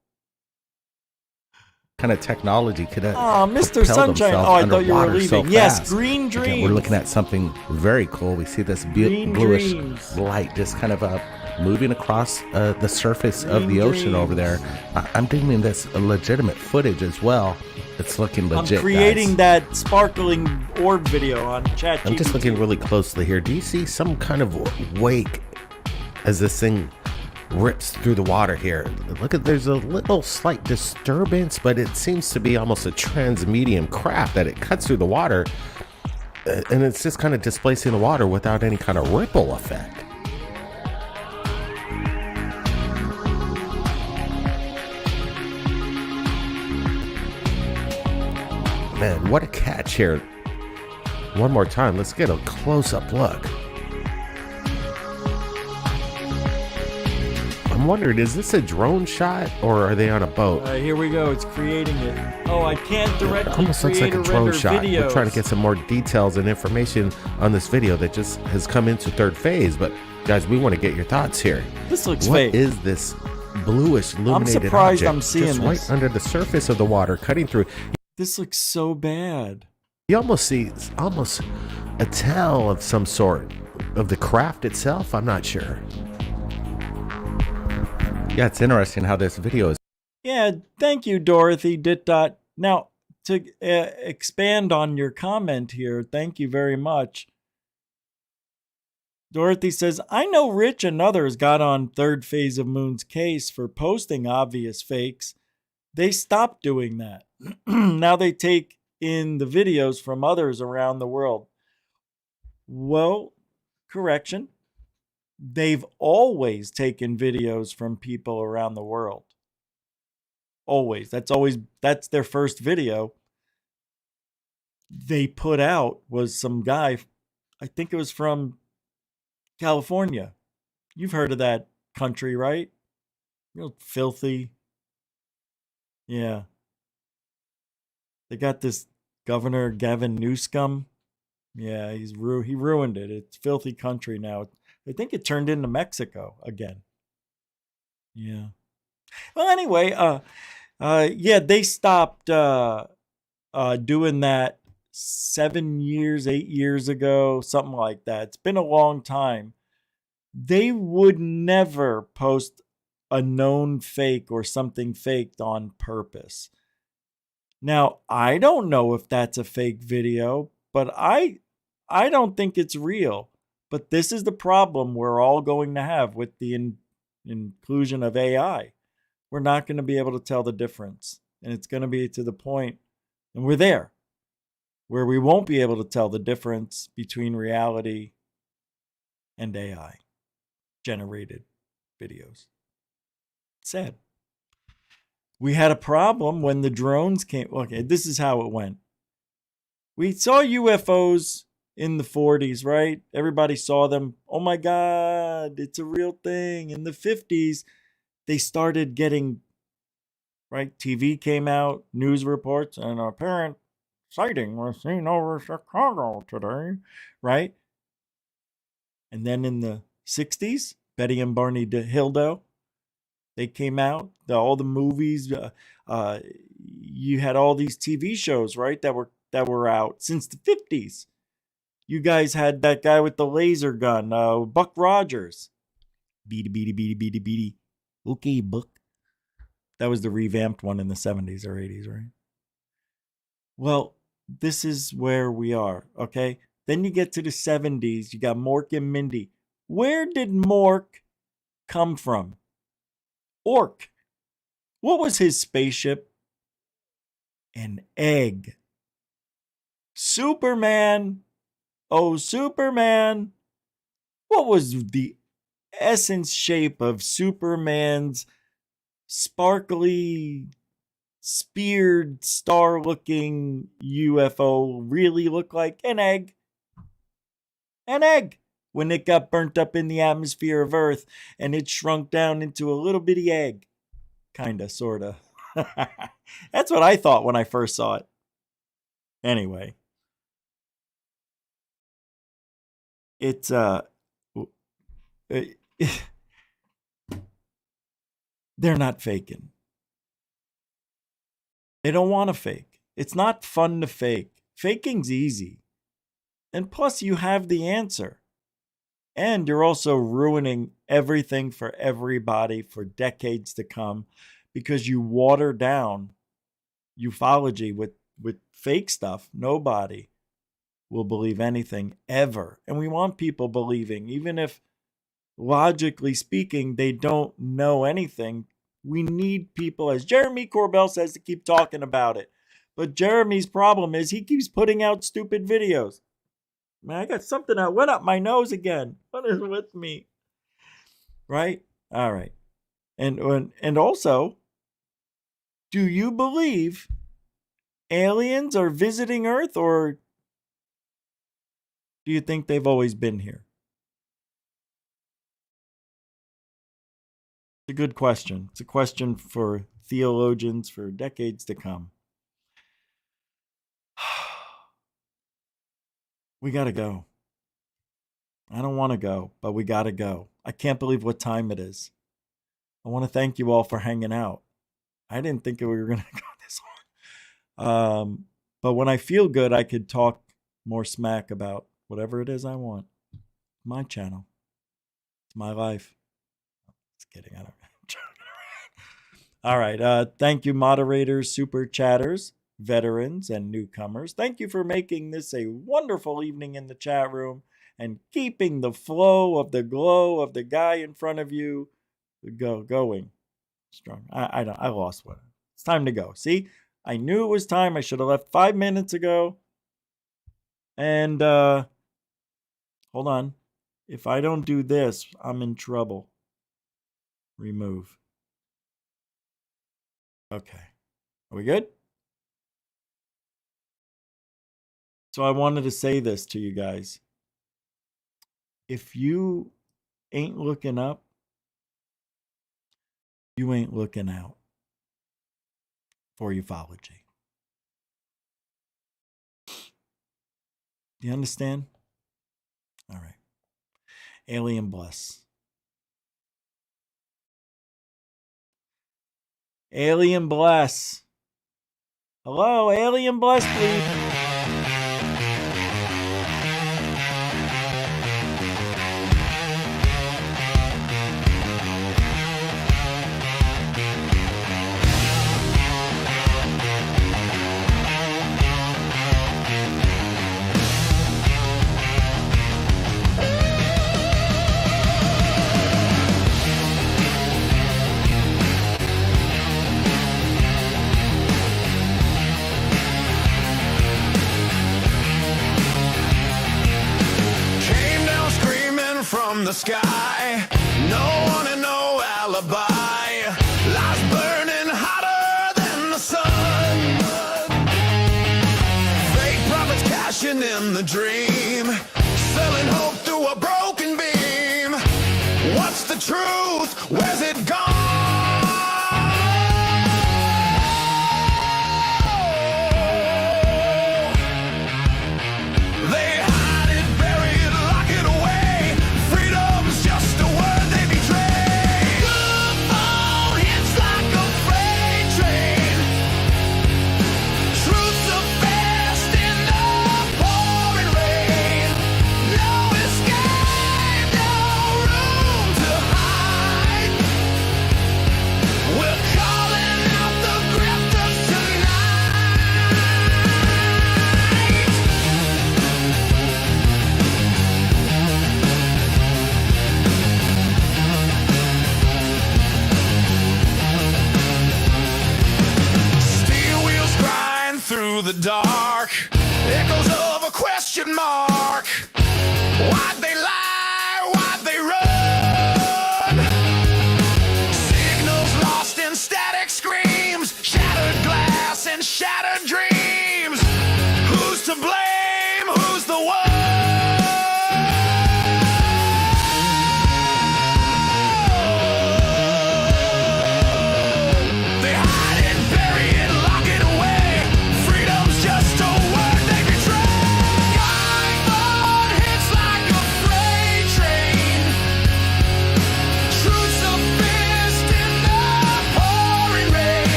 Kind of technology could have
Oh, Mr. Sunshine. Oh, I thought you were leaving. Yes, green
Again,
dreams.
we're looking at something very cool. We see this
Green
bluish
dreams.
light just kind of moving across the surface of
Green
the ocean over
dreams.
there. I'm deeming this a legitimate footage as well. It's looking legit.
I'm creating
guys.
that sparkling orb video on ChatGPT.
I'm just looking really closely here. Do you see some kind of wake as this thing rips through the water here? Look at, there's a little slight disturbance, but it seems to be almost a transmedium craft that it cuts through the water, and it's just kind of displacing the water without any kind of ripple effect. Man, what a catch here. One more time, let's get a close-up look. I'm wondering, is this a drone shot or are they on a boat?
Here we go. It's creating it. Oh, I can't directly
It almost looks like
create
a
or
drone
render
shot.
videos.
We're trying to get some more details and information on this video that just has come into third phase. But guys, we want to get your thoughts here.
This looks
What
fake.
is this bluish illuminated
surprised
object
I'm seeing
just
this.
right under the surface of the water, cutting through?
This looks so bad.
You almost see almost a tail of some sort of the craft itself. I'm not sure.
Yeah, it's interesting how this video is.
Yeah, thank you, Dorothy Ditdot. Now, to expand on your comment here, thank you very much. Dorothy says, I know Rich and others got on third phase of Moon's case for posting obvious fakes. They stopped doing that. Now they take in the videos from others around the world. Well, correction. They've always taken videos from people around the world. Always. That's their first video they put out was some guy, I think it was from California. You've heard of that country, right? Real filthy. Yeah. They got this Governor Gavin Newsom. Yeah, he ruined it. It's filthy country now. I think it turned into Mexico again. Yeah. Well, anyway, yeah, they stopped doing that 7 years, 8 years ago, something like that. It's been a long time. They would never post a known fake or something faked on purpose. Now, I don't know if that's a fake video, but I don't think it's real. But this is the problem we're all going to have with the inclusion of AI. We're not going to be able to tell the difference. And it's going to be to the point, and we're there, where we won't be able to tell the difference between reality and AI generated videos. Sad. We had a problem when the drones came. Okay, this is how it went. We saw UFOs in the 40s, right? Everybody saw them. Oh my God, it's a real thing. In the 50s, they started getting, right? TV came out, news reports, and an apparent sighting was seen over Chicago today, right? And then in the 60s, Betty and Barney Hildo, they came out. All the movies, you had all these TV shows, right? That were out since the 50s. You guys had that guy with the laser gun, Buck Rogers. Beady. Okay, Buck. That was the revamped one in the 70s or 80s, right? Well, this is where we are, okay? Then you get to the 70s. You got Mork and Mindy. Where did Mork come from? Ork. What was his spaceship? An egg. Superman. Oh, Superman. What was the essence shape of Superman's sparkly, speared, star-looking UFO really look like? An egg. An egg. When it got burnt up in the atmosphere of Earth and it shrunk down into a little bitty egg. Kinda, sorta. That's what I thought when I first saw it. Anyway. It's, they're not faking. They don't want to fake. It's not fun to fake. Faking's easy. And plus, you have the answer. And you're also ruining everything for everybody for decades to come because you water down ufology with fake stuff. Nobody will believe anything ever. And we want people believing, even if logically speaking, they don't know anything. We need people, as Jeremy Corbell says, to keep talking about it. But Jeremy's problem is he keeps putting out stupid videos. Man, I got something that went up my nose again. What is with me? Right? All right. And also, do you believe aliens are visiting Earth, or do you think they've always been here? It's a good question. It's a question for theologians for decades to come. We got to go. I don't want to go, but we got to go. I can't believe what time it is. I want to thank you all for hanging out. I didn't think we were going to go this long. But when I feel good, I could talk more smack about whatever it is I want. My channel. It's my life. Just kidding. I don't know. All right. Thank you, moderators, super chatters, veterans, and newcomers. Thank you for making this a wonderful evening in the chat room and keeping the flow of the glow of the guy in front of you going strong. I lost one. It's time to go. See, I knew it was time. I should have left 5 minutes ago. And hold on. If I don't do this, I'm in trouble. Remove. Okay. Are we good? So I wanted to say this to you guys. If you ain't looking up, you ain't looking out for ufology. Do you understand? All right. Alien bless. Alien bless. Hello, alien bless, please.
From the sky, no one and no alibi, lies burning hotter than the sun. Fake prophets cashing in the dream, selling hope through a broken beam. What's the truth? Where's it gone? Through the dark, echoes of a question mark. Why'd they lie?